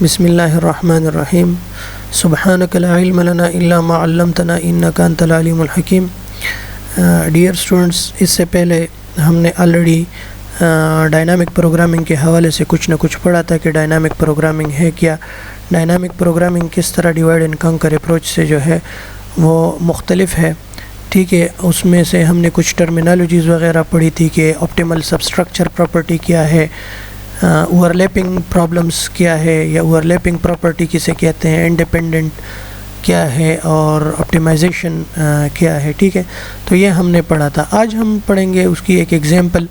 बिस्मिल्लाहिर्रहमानिर्रहीम। सुब्हानका ला इल्म लना इल्ला मा अल्लमतना इन्नका अंतल अलीमुल हकीम। डियर स्टूडेंट्स, इससे पहले हमने ऑलरेडी डायनामिक प्रोग्रामिंग के हवाले से कुछ ना कुछ पढ़ा था कि डायनामिक प्रोग्रामिंग है क्या, डायनामिक प्रोग्रामिंग किस तरह डिवाइड एंड कंकर अप्रोच से जो है वो मुख्तलिफ है। ठीक है, उसमें से हमने कुछ टर्मिनोलॉजीज़ वगैरह पढ़ी थी कि ऑप्टिमल सबस्ट्रक्चर प्रॉपर्टी क्या है, ओवरलैपिंग प्रॉब्लम्स क्या है या ओवरलैपिंग प्रॉपर्टी किसे कहते हैं, इंडिपेंडेंट क्या है और ऑप्टिमाइजेशन क्या है। ठीक है, तो ये हमने पढ़ा था। आज हम पढ़ेंगे उसकी एक एग्जांपल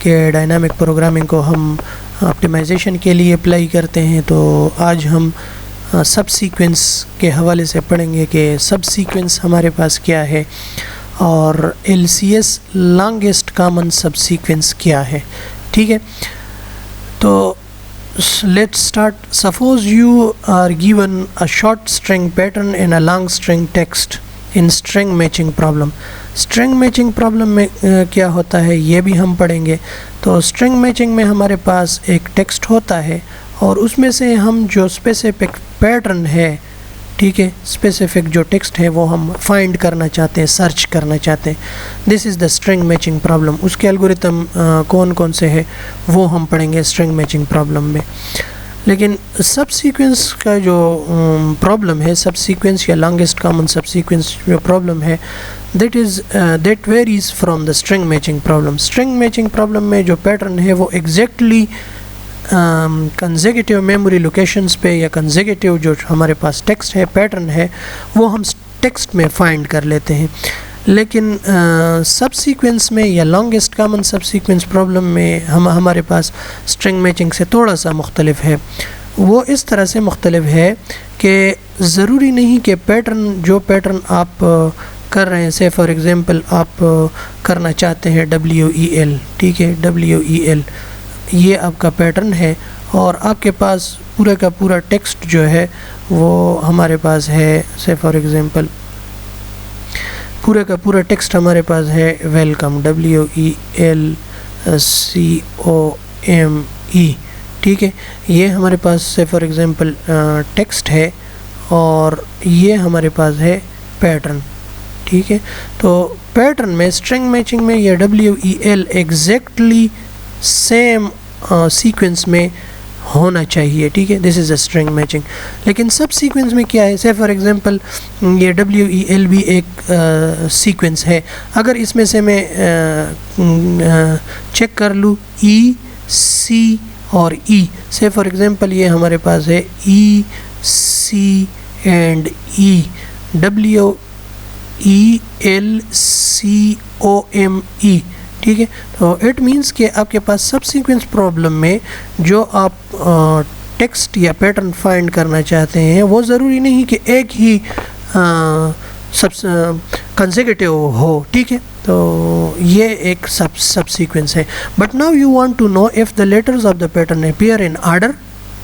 कि डायनामिक प्रोग्रामिंग को हम ऑप्टिमाइजेशन के लिए अप्लाई करते हैं। तो आज हम सब सीक्वेंस के हवाले से पढ़ेंगे कि सब सीक्वेंस हमारे पास क्या है और LCS लॉन्गेस्ट कॉमन सब सीक्वेंस क्या है। ठीक है, तो let's start. Suppose you are given a short string pattern and a long string text in string matching problem. string matching problem में क्या होता है ये भी हम पढ़ेंगे। तो string matching में हमारे पास एक टेक्स्ट होता है और उसमें से हम जो स्पेसिफिक पैटर्न है, ठीक है, स्पेसिफिक जो टेक्स्ट है वो हम फाइंड करना चाहते हैं, सर्च करना चाहते हैं। This is the string matching problem. उसके एल्गोरिथम कौन कौन से है वो हम पढ़ेंगे स्ट्रिंग मैचिंग प्रॉब्लम में। लेकिन सब सीक्वेंस का जो प्रॉब्लम है, सब सीक्वेंस या लॉन्गेस्ट कॉमन सब सीक्वेंस जो प्रॉब्लम है, that varies from the string matching problem. String matching problem में जो पैटर्न है वो एग्जैक्टली कंसेक्यूटिव मेमोरी लोकेशंस पे या कंसेक्यूटिव जो हमारे पास टेक्स्ट है, पैटर्न है, वो हम टेक्स्ट में फाइंड कर लेते हैं। लेकिन सब सीक्वेंस में या लॉन्गेस्ट कॉमन सब सीक्वेंस प्रॉब्लम में हमारे पास स्ट्रिंग मैचिंग से थोड़ा सा मुख्तलिफ है। वो इस तरह से मुख्तलिफ है कि ज़रूरी नहीं कि पैटर्न जो पैटर्न आप कर रहे हैं, से फॉर एग्ज़ाम्पल आप करना चाहते हैं WEL, ठीक है, WEL ये आपका पैटर्न है और आपके पास पूरा का पूरा टेक्स्ट जो है वो हमारे पास है, से फॉर एग्ज़ाम्पल पूरा का पूरा टेक्स्ट हमारे पास है वेलकम, WELCOME, ठीक है। ये हमारे पास से फॉर एग्ज़ाम्पल टेक्स्ट है और ये हमारे पास है पैटर्न, ठीक है। तो पैटर्न में स्ट्रिंग मैचिंग में या WEL एग्जैक्टली सेम सीक्वेंस में होना चाहिए, ठीक है। This is a string matching. लेकिन सब सीक्वेंस में क्या है, से फॉर एग्ज़ाम्पल ये WEL भी एक सीक्वेंस है। अगर इसमें से मैं चेक कर लूँ E, C और E, से फॉर एग्ज़ाम्पल ये हमारे पास है E, C and E, WELCOME, ठीक है। तो इट मीन्स कि आपके पास सब सीक्वेंस प्रॉब्लम में जो आप टेक्स्ट या पैटर्न फाइंड करना चाहते हैं वो ज़रूरी नहीं कि एक ही सब कंसेक्यूटिव हो, ठीक है। तो ये एक सब सीक्वेंस है। But now you want to know if the letters of the pattern appear in order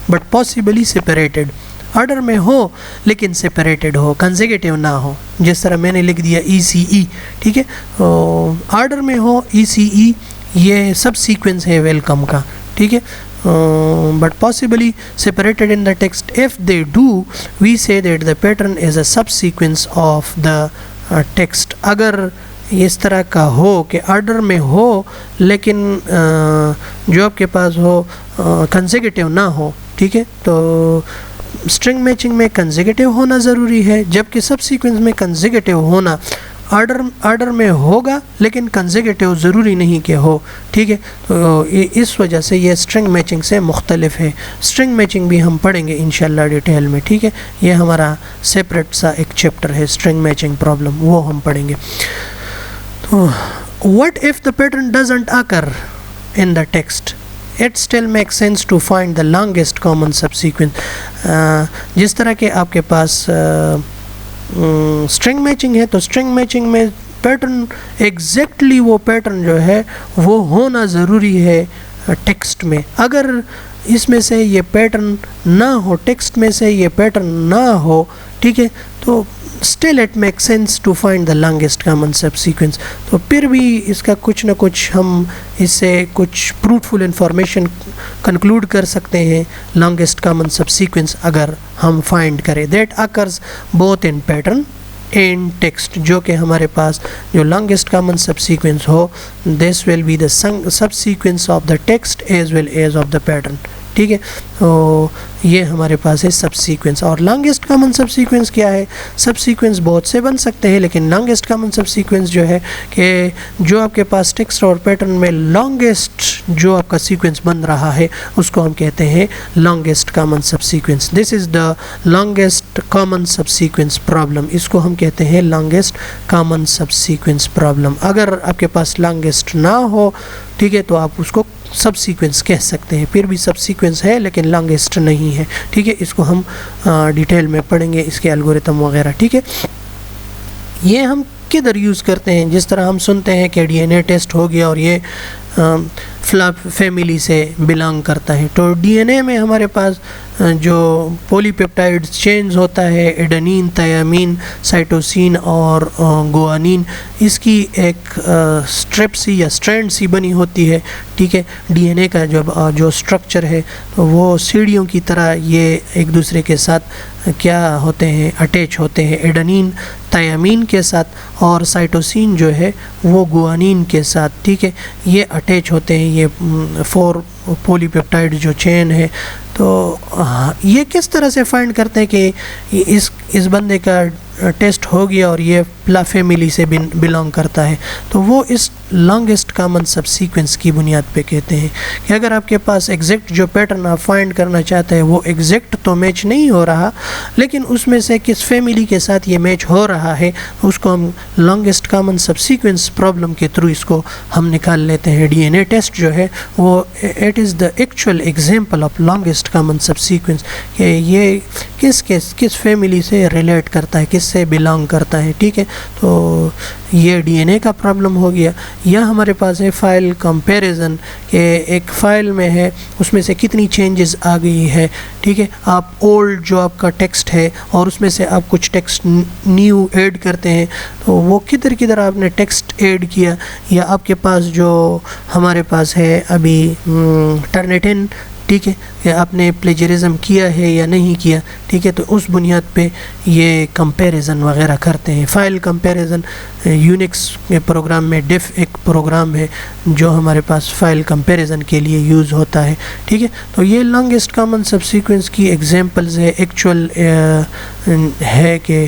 but possibly separated. Order में हो लेकिन सेपरेटेड हो, कंसेक्यूटिव ना हो, जिस तरह मैंने लिख दिया ECE, ठीक है। ऑर्डर में हो ECE, ये सब सीक्वेंस है वेलकम का, ठीक है। But possibly separated in the text. If they do we say that the pattern is a subsequence of the text. अगर इस तरह का हो कि ऑर्डर में हो लेकिन जो आपके पास हो कंसेक्यूटिव ना हो, ठीक है, तो स्ट्रिंग मैचिंग में कंसेक्यूटिव होना ज़रूरी है, जबकि सब सीक्वेंस में कंसेक्यूटिव होना ऑर्डर में होगा लेकिन कंसेक्यूटिव ज़रूरी नहीं कि हो, ठीक है। तो इस वजह से ये स्ट्रिंग मैचिंग से मुख्तलिफ है। स्ट्रिंग मैचिंग भी हम पढ़ेंगे इंशाल्लाह डिटेल में, ठीक है। ये हमारा सेपरेट सा एक चैप्टर है स्ट्रिंग मैचिंग प्रॉब्लम, वो हम पढ़ेंगे। तो what if the pattern doesn't occur in the text, it still makes sense to find the longest common subsequence। जिस तरह के आपके पास स्ट्रिंग मैचिंग है तो स्ट्रिंग मैचिंग में पैटर्न एग्जैक्टली वो पैटर्न जो है वो होना ज़रूरी है टेक्स्ट में। अगर इसमें से ये पैटर्न ना हो, टेक्स्ट में से ये पैटर्न ना हो, ठीक है, तो still it make sense to find the longest common subsequence. तो फिर भी इसका कुछ ना कुछ हम इससे कुछ प्रूफुल इंफॉर्मेशन कंक्लूड कर सकते हैं लॉन्गेस्ट कॉमन सबसीक्वेंस अगर हम फाइंड करें। That occurs both in pattern and text, जो कि हमारे पास जो लॉन्गेस्ट कॉमन सबसीक्वेंस हो this will be the subsequence of the text as well as of the pattern. ठीक है, तो ये हमारे पास है सबसीक्वेंस। और लॉन्गेस्ट कॉमन सबसीक्वेंस क्या है? सबसीक्वेंस बहुत से बन सकते हैं, लेकिन लॉन्गेस्ट कॉमन सबसीक्वेंस जो है कि जो आपके पास टेक्स्ट और पैटर्न में लॉन्गेस्ट जो आपका सीक्वेंस बन रहा है उसको हम कहते हैं longest common subsequence. This is the longest common subsequence problem, इसको हम कहते हैं लॉन्गेस्ट कॉमन सबसीक्वेंस प्रॉब्लम। अगर आपके पास लॉन्गेस्ट ना हो, ठीक है, तो आप उसको सब सीक्वेंस कह सकते हैं, फिर भी सब सीक्वेंस है लेकिन लॉन्गेस्ट नहीं है। ठीक है, इसको हम डिटेल में पढ़ेंगे, इसके एल्गोरिथम वगैरह। ठीक है, ये हम किधर यूज़ करते हैं? जिस तरह हम सुनते हैं कि डीएनए टेस्ट हो गया और ये फ्लैप फैमिली से बिलोंग करता है, तो डीएनए में हमारे पास जो पॉलीपेप्टाइड चेन्स होता है, एडेनिन, थायामीन, साइटोसिन और गुआनिन, इसकी एक स्ट्रिप सी या स्ट्रैंड सी बनी होती है। ठीक है, डीएनए का जो स्ट्रक्चर है तो वो सीढ़ियों की तरह ये एक दूसरे के साथ क्या होते हैं, अटैच होते हैं, एडेनिन थायामीन के साथ और साइटोसिन जो है वो गुआनिन के साथ। ठीक है, ये अटैच होते हैं, ये 4 पॉलीपेप्टाइड जो चेन है। तो ये किस तरह से फाइंड करते हैं कि इस बंदे का टेस्ट हो गया और ये प्ला फैमिली से बिलोंग करता है? तो वो इस लॉन्गेस्ट कॉमन सबसीक्वेंस की बुनियाद पे कहते हैं कि अगर आपके पास एग्जैक्ट जो पैटर्न आप फाइंड करना चाहते हैं वो एग्जैक्ट तो मैच नहीं हो रहा, लेकिन उसमें से किस फैमिली के साथ ये मैच हो रहा है, उसको हम लॉन्गेस्ट कॉमन सबसीक्वेंस प्रॉब्लम के थ्रू इसको हम निकाल लेते हैं। डीएनए टेस्ट जो है वो it is the actual example of longest common subsequence, कि ये किस फैमिली से रिलेट करता है, किससे बिलोंग करता है। ठीक है, तो ये डीएनए का प्रॉब्लम हो गया। यह हमारे पास है फाइल कंपैरिजन, कि एक फ़ाइल में है उसमें से कितनी चेंजेस आ गई है। ठीक है, आप ओल्ड जो आपका टेक्स्ट है और उसमें से आप कुछ टेक्स्ट न्यू ऐड करते हैं, तो वो किधर आपने टेक्स्ट ऐड किया, या आपके पास जो हमारे पास है अभी टर्निटिन, ठीक है, या आपने प्लेजरिज्म किया है या नहीं किया। ठीक है, तो उस बुनियाद पे ये कंपैरिजन वगैरह करते हैं। फ़ाइल कंपैरिजन यूनिक्स के प्रोग्राम में डिफ एक प्रोग्राम है जो हमारे पास फ़ाइल कंपैरिजन के लिए यूज़ होता है। ठीक है, तो ये लॉन्गेस्ट कॉमन सबसीक्वेंस की एग्जांपल्स है, एक्चुअल है कि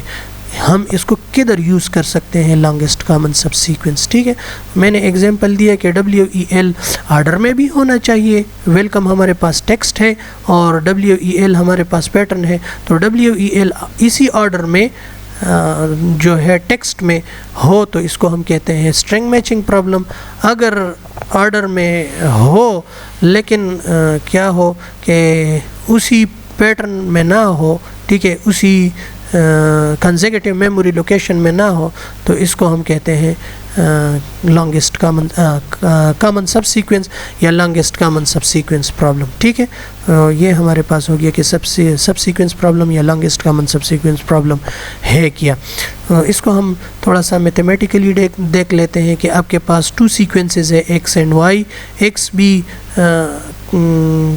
हम इसको किधर यूज़ कर सकते हैं लॉन्गेस्ट कॉमन सबसीक्वेंस। ठीक है, मैंने एग्जांपल दिया कि WEL आर्डर में भी होना चाहिए। वेलकम हमारे पास टेक्स्ट है और WEL हमारे पास पैटर्न है, तो WEL इसी ऑर्डर में जो है टेक्स्ट में हो तो इसको हम कहते हैं स्ट्रिंग मैचिंग प्रॉब्लम। अगर ऑर्डर में हो लेकिन क्या हो कि उसी पैटर्न में ना हो, ठीक है, उसी कंसेक्यूटिव मेमोरी लोकेशन में ना हो, तो इसको हम कहते हैं लॉन्गेस्ट कॉमन सबसीक्वेंस या लॉन्गेस्ट कॉमन सबसीक्वेंस प्रॉब्लम। ठीक है, ये हमारे पास हो गया कि सबसीक्वेंस प्रॉब्लम या लॉन्गेस्ट कॉमन सबसीक्वेंस प्रॉब्लम है क्या। इसको हम थोड़ा सा मैथमेटिकली देख लेते हैं कि आपके पास 2 सीक्वेंसेस है, एक्स एंड वाई। एक्स भी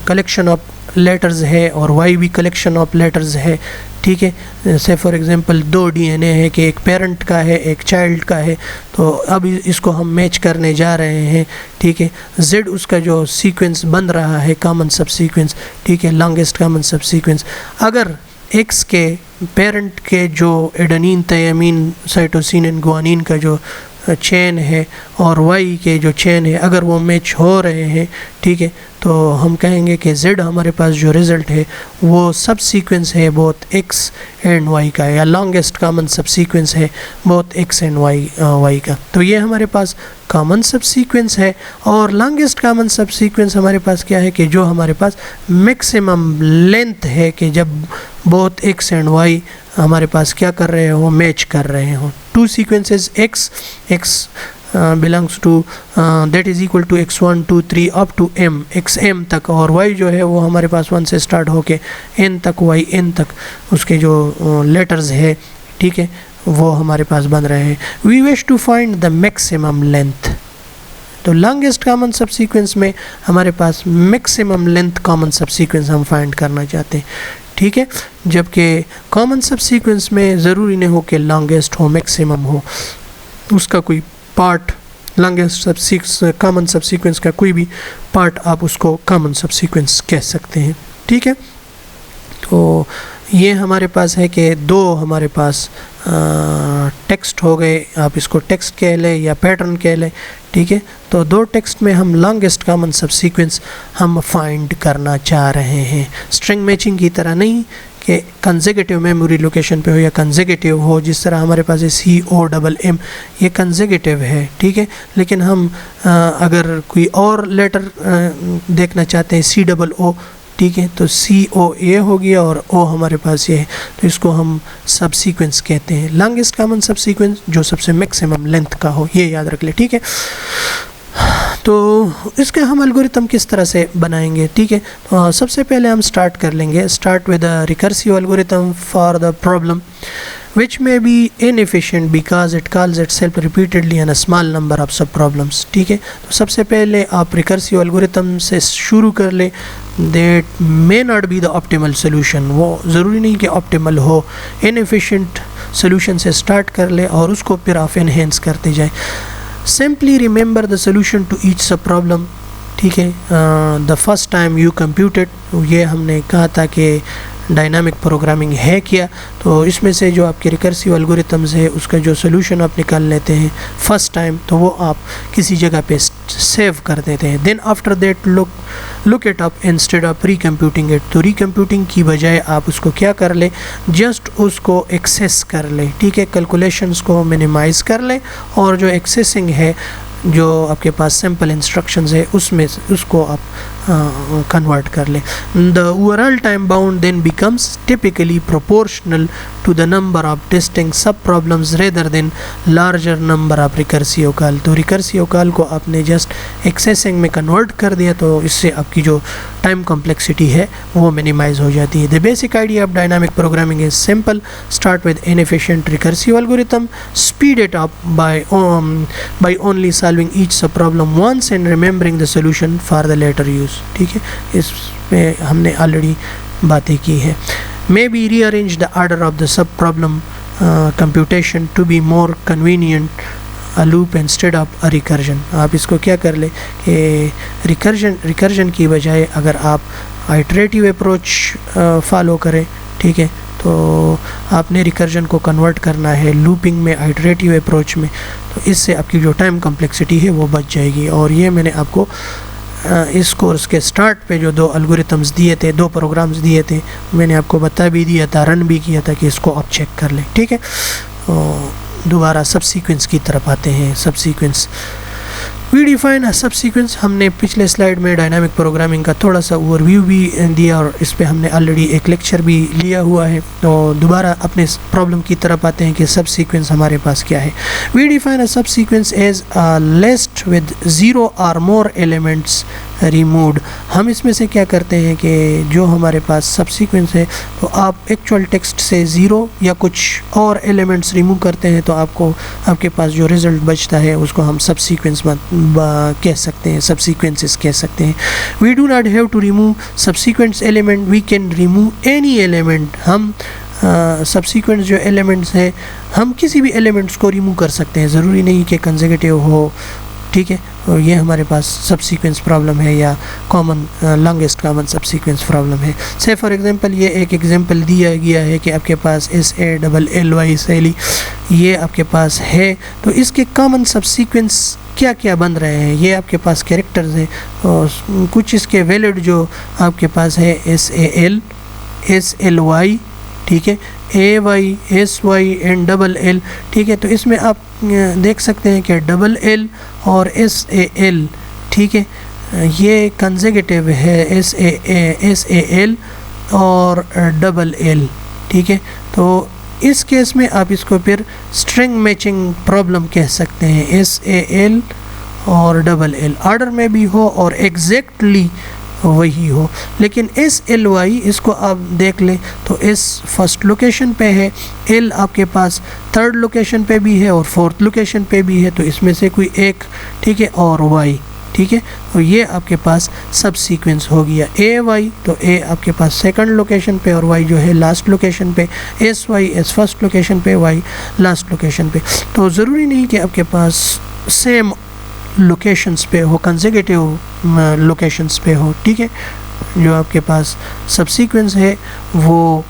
कलेक्शन ऑफ लेटर्स है और वाई भी कलेक्शन ऑफ लेटर्स है। ठीक है, से फॉर एग्जांपल 2 डीएनए है कि एक पेरेंट का है एक चाइल्ड का है, तो अब इसको हम मैच करने जा रहे हैं। ठीक है, जेड उसका जो सीक्वेंस बन रहा है कॉमन सबसीक्वेंस, ठीक है, लॉन्गेस्ट कॉमन सबसीक्वेंस। अगर एक्स के पेरेंट के जो adenine, thiamine, cytosine and guanine का जो चेन है और वाई के जो चेन है अगर वो मैच हो रहे हैं, ठीक है, तो हम कहेंगे कि जेड हमारे पास जो रिज़ल्ट है वो सब सीक्वेंस है बोथ एक्स एंड वाई का, या लॉन्गेस्ट कॉमन सब सीक्वेंस है बोथ एक्स एंड वाई का। तो ये हमारे पास कॉमन सब सीक्वेंस है। और लॉन्गेस्ट कॉमन सब सीक्वेंस हमारे पास क्या है कि जो हमारे पास मैक्सिमम लेंथ है कि जब बोथ एक्स एंड वाई हमारे पास क्या कर रहे हो, मैच कर रहे हो। 2 sequences x belongs to that is equal to x1 2 3 up to m, xm तक, और y जो है वो हमारे पास 1 से स्टार्ट होके n तक, yn तक उसके जो लेटर्स है ठीक है, वो हमारे पास बन रहे हैं। We wish to find the maximum length, तो लॉन्गेस्ट कॉमन सब सीक्वेंस में हमारे पास maximum length common subsequence हम फाइंड करना चाहते हैं, ठीक है, जबकि कॉमन सब सीक्वेंस में ज़रूरी नहीं हो कि लॉन्गेस्ट हो, मैक्सिमम हो, उसका कोई पार्ट, लॉन्गेस्ट कॉमन सब सीक्वेंस का कोई भी पार्ट आप उसको कॉमन सब सीक्वेंस कह सकते हैं, ठीक है। तो ये हमारे पास है कि दो हमारे पास टेक्स्ट हो गए, आप इसको टेक्स्ट कह लें या पैटर्न कह लें, ठीक है। तो दो टेक्स्ट में हम लॉन्गेस्ट कॉमन सब सीक्वेंस हम फाइंड करना चाह रहे हैं। स्ट्रिंग मैचिंग की तरह नहीं कि कंसेक्यूटिव मेमोरी लोकेशन पे हो या कंसेक्यूटिव हो, जिस तरह हमारे पास है COMM, ये कंसेक्यूटिव है, ठीक है। लेकिन हम अगर कोई और लेटर देखना चाहते हैं COO, ठीक है, तो COA हो गया और O हमारे पास ये है, तो इसको हम सब सीक्वेंस कहते हैं। लॉन्गेस्ट कॉमन सब सीक्वेंस जो सबसे मैक्सिमम लेंथ का हो, ये याद रख ले, ठीक है। तो इसके हम एल्गोरिथम किस तरह से बनाएंगे, ठीक है। तो सबसे पहले हम स्टार्ट कर लेंगे, start with a recursive algorithm for the problem which may be inefficient because it calls itself repeatedly in a small number of sub problems, ठीक है। तो सबसे पहले आप रिकर्सिव एल्गोरिथम से शुरू कर ले, that may not be the optimal solution, वो ज़रूरी नहीं कि ऑप्टिमल हो, inefficient solution से स्टार्ट कर ले और उसको फिर आप enhance करते जाए। Simply remember the solution to each sub problem, ठीक है। the first time you computed, ये हमने कहा था कि डायनामिक प्रोग्रामिंग है क्या, तो इसमें से जो आपके रिकर्सिव एल्गोरिथम्स है उसका जो सोल्यूशन आप निकाल लेते हैं फर्स्ट टाइम, तो वो आप किसी जगह पे सेव कर देते हैं। Then after that look it up instead of recomputing it, तो रिकम्प्यूटिंग की बजाय आप उसको क्या कर ले, जस्ट उसको एक्सेस कर ले, ठीक है, कैलकुलेशंस को मिनिमाइज़ कर ले और जो एक्सेसिंग है, जो आपके पास सिंपल इंस्ट्रक्शंस है उसमें उसको आप कन्वर्ट कर ले। The overall time bound then becomes typically proportional to the number of distinct sub problems rather than larger number of recursive call. तो रिकर्सिव कॉल को आपने जस्ट एक्सेसिंग में कन्वर्ट कर दिया, तो इससे आपकी जो टाइम कॉम्प्लेक्सिटी है वो मिनिमाइज हो जाती है। The basic idea of dynamic programming is simple, start with inefficient recursive algorithm, speed it up by only solving each sub problem once and remembering the solution for the later use, ठीक है, इसमें हमने already बातें की है। May be rearrange the order of the sub problem computation to be more convenient a loop instead of a recursion। आप इसको क्या कर ले कि रिकर्जन की बजाय अगर आप आइटरेटिव अप्रोच फॉलो करें, ठीक है, तो आपने रिकर्जन को कन्वर्ट करना है लूपिंग में, आइटरेटिव अप्रोच में, तो इससे आपकी जो टाइम कॉम्प्लेक्सिटी है वो बच जाएगी। और ये मैंने आपको इस कोर्स के स्टार्ट पे जो दो एल्गोरिथम्स दिए थे, दो प्रोग्राम्स दिए थे, मैंने आपको बता भी दिया था, रन भी किया था कि इसको आप चेक कर लें, ठीक है। दोबारा सब सीक्वेंस की तरफ आते हैं। सब सीक्वेंस, वी डिफाइन अ सब सीक्वेंस, हमने पिछले स्लाइड में डायनामिक प्रोग्रामिंग का थोड़ा सा ओवरव्यू भी दिया और इस पे हमने ऑलरेडी एक लेक्चर भी लिया हुआ है। तो दोबारा अपने प्रॉब्लम की तरफ आते हैं कि सब सीक्वेंस हमारे पास क्या है। We define a subsequence as a list with 0 और मोर एलिमेंट्स रिमूव्ड। हम इसमें से क्या करते हैं कि जो हमारे पास सब सीक्वेंस है, तो आप एक्चुअल टेक्स्ट से 0 या कुछ और एलिमेंट्स रिमूव करते हैं, तो आपके पास जो रिज़ल्ट बचता है उसको हम सब सीक्वेंस कह सकते हैं, सब सीक्वेंसेस कह सकते हैं। We do not have to remove subsequents element, we can remove any element. हम सबसीक्वेंट जो एलिमेंट्स हैं, हम किसी भी एलिमेंट्स को रिमूव कर सकते हैं, ज़रूरी नहीं कि कंसेक्यूटिव हो, ठीक है। और ये हमारे पास सब सीक्वेंस प्रॉब्लम है या कॉमन लॉन्गेस्ट कॉमन सब सीक्वेंस प्रॉब्लम है। से फॉर एग्जांपल ये एक एग्जांपल दिया गया है कि आपके पास SALLY सैली ये आपके पास है, तो इसके कॉमन सब सीक्वेंस क्या क्या बन रहे हैं, ये आपके पास कैरेक्टर्स हैं और कुछ इसके वैलिड जो आपके पास है SAL SLY, ठीक है, AY SY एंड LL, ठीक है। तो इसमें आप देख सकते हैं कि LL और SAL, ठीक है, ये कंसेक्यूटिव है SAL और LL, ठीक है। तो इस केस में आप इसको फिर स्ट्रिंग मैचिंग प्रॉब्लम कह सकते हैं, SAL और LL ऑर्डर में भी हो और एग्जैक्टली वही हो। लेकिन SLY इसको आप देख लें तो S फर्स्ट लोकेशन पे है, L आपके पास थर्ड लोकेशन पे भी है और फोर्थ लोकेशन पे भी है, तो इसमें से कोई एक, ठीक है, और Y, ठीक है, तो ये आपके पास सब सीक्वेंस हो गया। AY तो A आपके पास सेकंड लोकेशन पे और Y जो है लास्ट लोकेशन पे, SY S फर्स्ट लोकेशन पे, Y लास्ट लोकेशन पे। तो ज़रूरी नहीं कि आपके पास सेम लोकेशंस पे हो, कंसेक्यूटिव लोकेशंस पे हो, ठीक है। जो आपके पास सब सीक्वेंस है वो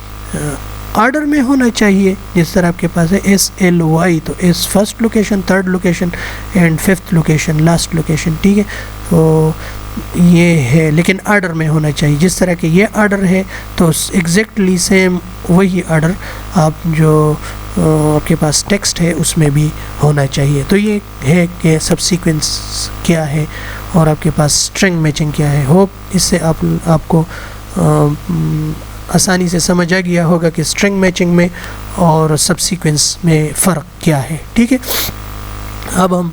ऑर्डर में होना चाहिए, जिस तरह आपके पास है SLY तो S first location, third location and fifth location, last location, ठीक है। तो ये है, लेकिन ऑर्डर में होना चाहिए। जिस तरह के ये ऑर्डर है तो एग्जैक्टली सेम वही ऑर्डर आप जो आपके पास टेक्स्ट है उसमें भी होना चाहिए। तो ये है कि सब सीक्वेंस क्या है और आपके पास स्ट्रिंग मैचिंग क्या है। होप इससे आपको आसानी से समझ आ गया होगा कि स्ट्रिंग मैचिंग में और सब सीक्वेंस में फ़र्क क्या है, ठीक है। अब हम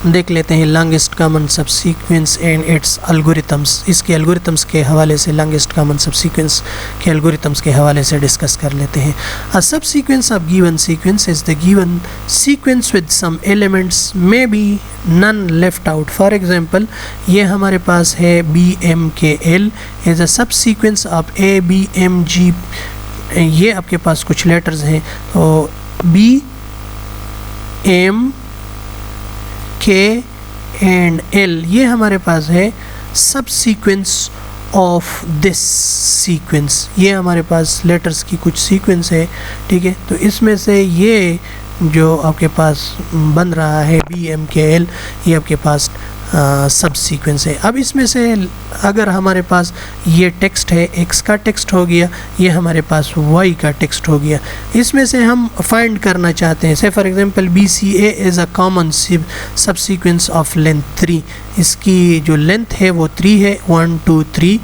देख लेते हैं longest common subsequence and its algorithms. इसके एल्गोरिथम्स के हवाले से, लॉन्गेस्ट कॉमन सब सीक्वेंस के एल्गोरिथम्स के हवाले से डिस्कस कर लेते हैं। A subsequence of given sequence is the given sequence with some elements may be none left out. For example ये हमारे पास है BMKL is a subsequence of ABMG। ये आपके पास कुछ लेटर्स हैं, तो BM K एंड L ये हमारे पास है सब सीक्वेंस ऑफ दिस सीक्वेंस। ये हमारे पास लेटर्स की कुछ सीक्वेंस है, ठीक है। तो इसमें से ये जो आपके पास बन रहा है BMKL ये आपके पास सब सीक्वेंस है। अब इसमें से अगर हमारे पास ये टेक्स्ट है, X का टेक्स्ट हो गया, ये हमारे पास Y का टेक्स्ट हो गया, इसमें से हम फाइंड करना चाहते हैं। से for example BCA is a common subsequence of length 3। इसकी जो लेंथ है वो 3 है, 1 2 3।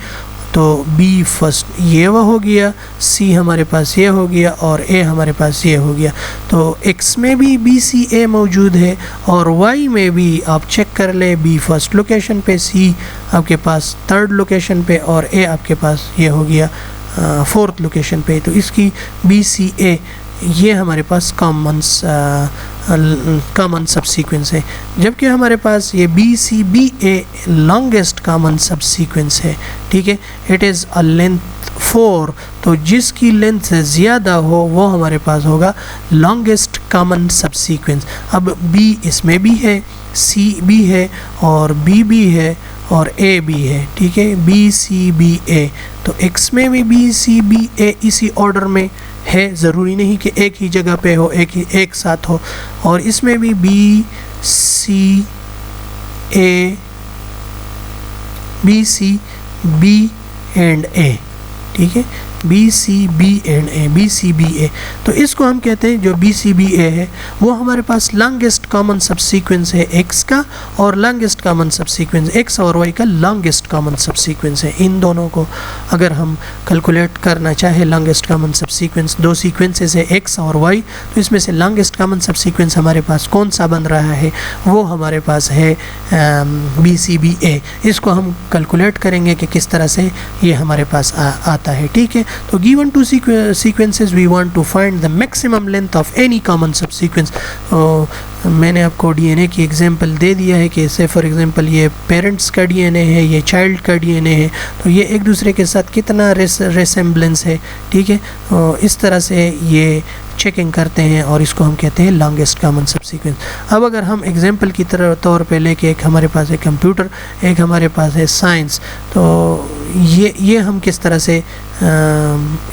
तो B फर्स्ट ये वो हो गया, C हमारे पास ये हो गया और A हमारे पास ये हो गया। तो X में भी BCA मौजूद है और Y में भी आप चेक कर ले, B फर्स्ट लोकेशन पे, C आपके पास थर्ड लोकेशन पे और A आपके पास ये हो गया फोर्थ लोकेशन पे। तो इसकी BCA ये हमारे पास कॉमन सब सीक्वेंस है। जबकि हमारे पास ये BCBA longest common subsequence है, ठीक है। इट इज़ अ लेंथ 4, तो जिसकी लेंथ ज़्यादा हो वो हमारे पास होगा लॉन्गेस्ट कॉमन सब सीक्वेंस। अब B इसमें भी है, C भी है और B भी है और A भी है, ठीक है, BCBA। तो X में भी BCBA इसी ऑर्डर में है, ज़रूरी नहीं कि एक ही जगह पे हो, एक साथ हो। और इसमें भी BCB एंड A, ठीक है, BCB एंड A, BCBA। तो इसको हम कहते हैं जो BCBA है वो हमारे पास लॉन्गेस्ट कॉमन सब सीक्वेंस है X का, और लॉन्गेस्ट कॉमन सब सीक्वेंस X और Y का लॉन्गेस्ट कॉमन सब सीक्वेंस है। इन दोनों को अगर हम कैलकुलेट करना चाहे लॉन्गेस्ट कॉमन सब सीक्वेंस, दो सीक्वेंसेस है X और Y, तो इसमें से लॉन्गेस्ट कॉमन सब सीक्वेंस हमारे पास कौन सा बन रहा है, वो हमारे पास है BCBA। इसको हम कैलकुलेट करेंगे कि किस तरह से ये हमारे पास आता है, ठीक है। तो given two sequences we want to find the maximum length of any common subsequence। मैंने आपको DNA की एग्जांपल दे दिया है कि से फॉर एग्जांपल ये पेरेंट्स का DNA है, ये चाइल्ड का DNA है, तो ये एक दूसरे के साथ कितना रेसेम्बलेंस है, ठीक है। इस तरह से ये चेकिंग करते हैं और इसको हम कहते हैं लॉन्गेस्ट कॉमन सब सीक्वेंस। अब अगर हम एग्जांपल की तौर पे लेके, एक हमारे पास है कंप्यूटर, एक हमारे पास है साइंस, तो ये हम किस तरह से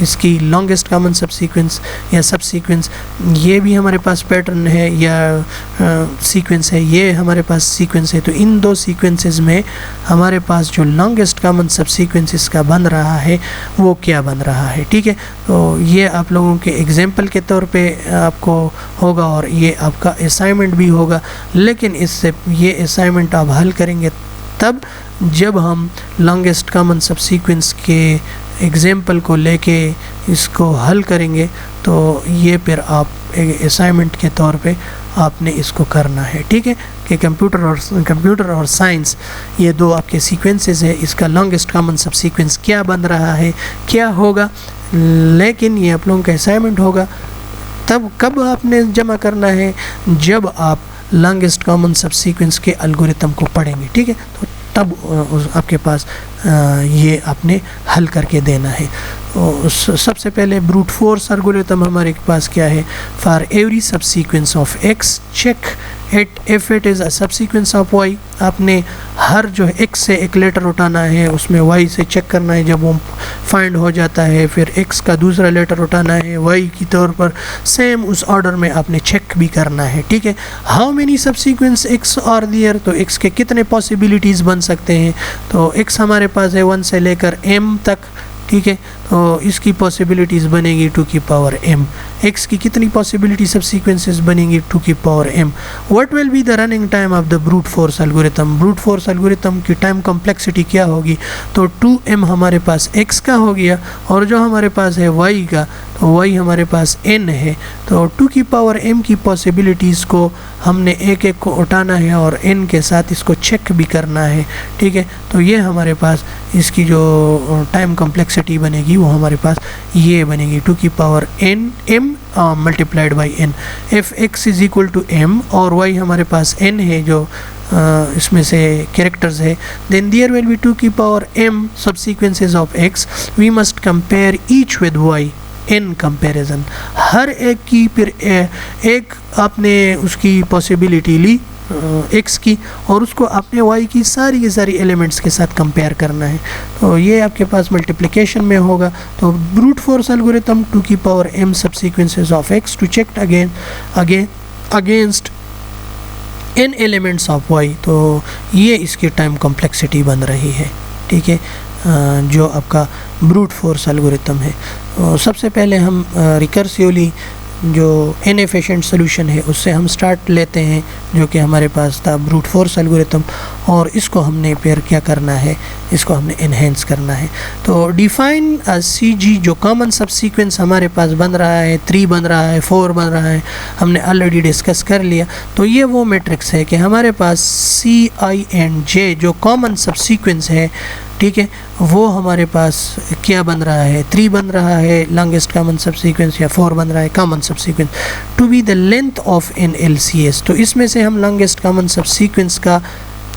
इसकी लॉन्गेस्ट कॉमन सब सीक्वेंस या सब सीक्वेंस, ये भी हमारे पास पैटर्न है या सीक्वेंस है, ये हमारे पास सीक्वेंस है। तो इन दो सीक्वेंसेस में हमारे पास जो लॉन्गेस्ट कॉमन सब सीक्वेंस इसका बन रहा है वो क्या बन रहा है, ठीक है। तो ये आप लोगों के एग्जांपल के तौर पे आपको होगा और ये आपका असाइनमेंट भी होगा, लेकिन इससे ये असाइनमेंट आप हल करेंगे तब जब हम लॉन्गेस्ट कॉमन सब सीक्वेंस के एग्जाम्पल को लेके इसको हल करेंगे, तो ये फिर आप असाइनमेंट के तौर पे आपने इसको करना है, ठीक है, कि कंप्यूटर और साइंस ये दो आपके सीक्वेंसेस है, इसका लॉन्गेस्ट कॉमन सब सीक्वेंस क्या बन रहा है, क्या होगा। लेकिन ये आप लोगों का असाइनमेंट होगा, तब कब आपने जमा करना है, जब आप लॉन्गेस्ट कॉमन सब सीक्वेंस के एल्गोरिथम को पढ़ेंगे, ठीक है, तो तब आपके पास ये आपने हल करके देना है। तो सबसे पहले ब्रूट फोर्स एल्गोरिथम हमारे पास क्या है, for every subsequence of x check it if it is a subsequence of Y. आपने हर जो है एक्स से एक लेटर उठाना है, उसमें वाई से चेक करना है, जब वो फाइंड हो जाता है फिर एक्स का दूसरा लेटर उठाना है वाई की तौर पर, सेम उस ऑर्डर में आपने चेक भी करना है, ठीक है। हाउ मेनी सब सीक्वेंस एक्स आर देयर, तो एक्स के कितने पॉसिबिलिटीज़ बन सकते हैं, तो एक्स हमारे पास है 1 से लेकर m तक, ठीक है, तो इसकी पॉसिबिलिटीज़ बनेगी 2 की पावर m। एक्स की कितनी पॉसिबिलिटी सब सीक्वेंसेस बनेंगी 2 की power m। What will be the running time of the brute force algorithm, brute force algorithm की टाइम कॉम्प्लेक्सिटी क्या होगी, तो 2m हमारे पास x का हो गया, और जो हमारे पास है y का, तो y हमारे पास n है, तो 2 की पावर m की पॉसिबिलिटीज़ को हमने एक एक को उठाना है और n के साथ इसको चेक भी करना है, ठीक है। तो ये हमारे पास इसकी जो टाइम कॉम्प्लेक्सिटी बनेगी वो हमारे पास ये बनेगी 2 की power n m multiplied by n। If x is equal to m और y हमारे पास n है जो इसमें से कैरेक्टर्स है, देन देयर विल बी 2 की power m subsequences of x, we must compare each with y in comparison. हर एक की फिर एक आपने उसकी पॉसिबिलिटी ली एक्स की और उसको आपने वाई की सारी के सारी एलिमेंट्स के साथ कंपेयर करना है, तो ये आपके पास मल्टीप्लिकेशन में होगा। तो ब्रूट फोर्स एल्गोरिथम 2 की power m subsequences of x to check against n elements of y, तो ये इसकी टाइम कॉम्प्लेक्सिटी बन रही है, ठीक है, जो आपका ब्रूट फोर्स एल्गोरिथम है। तो सबसे पहले हम रिकर्सिवली जो इनएफिशिएंट सोल्यूशन है उससे हम स्टार्ट लेते हैं, जो कि हमारे पास था ब्रूट फोर्स एल्गोरिथम, और इसको हमने फिर क्या करना है, इसको हमने एनहेंस करना है। तो डिफाइन सी जी जो कॉमन सब सीक्वेंस हमारे पास बन रहा है, 3 बन रहा है, 4 बन रहा है, हमने ऑलरेडी डिस्कस कर लिया। तो ये वो मैट्रिक्स है कि हमारे पास सी आई एंड जे जो कॉमन सब सीक्वेंस है, ठीक है, वो हमारे पास क्या बन रहा है, 3 बन रहा है लॉन्गेस्ट कॉमन सब सीक्वेंस, या 4 बन रहा है common subsequence, to be the length of an LCS। तो इसमें से हम लॉन्गेस्ट कॉमन सब सीक्वेंस का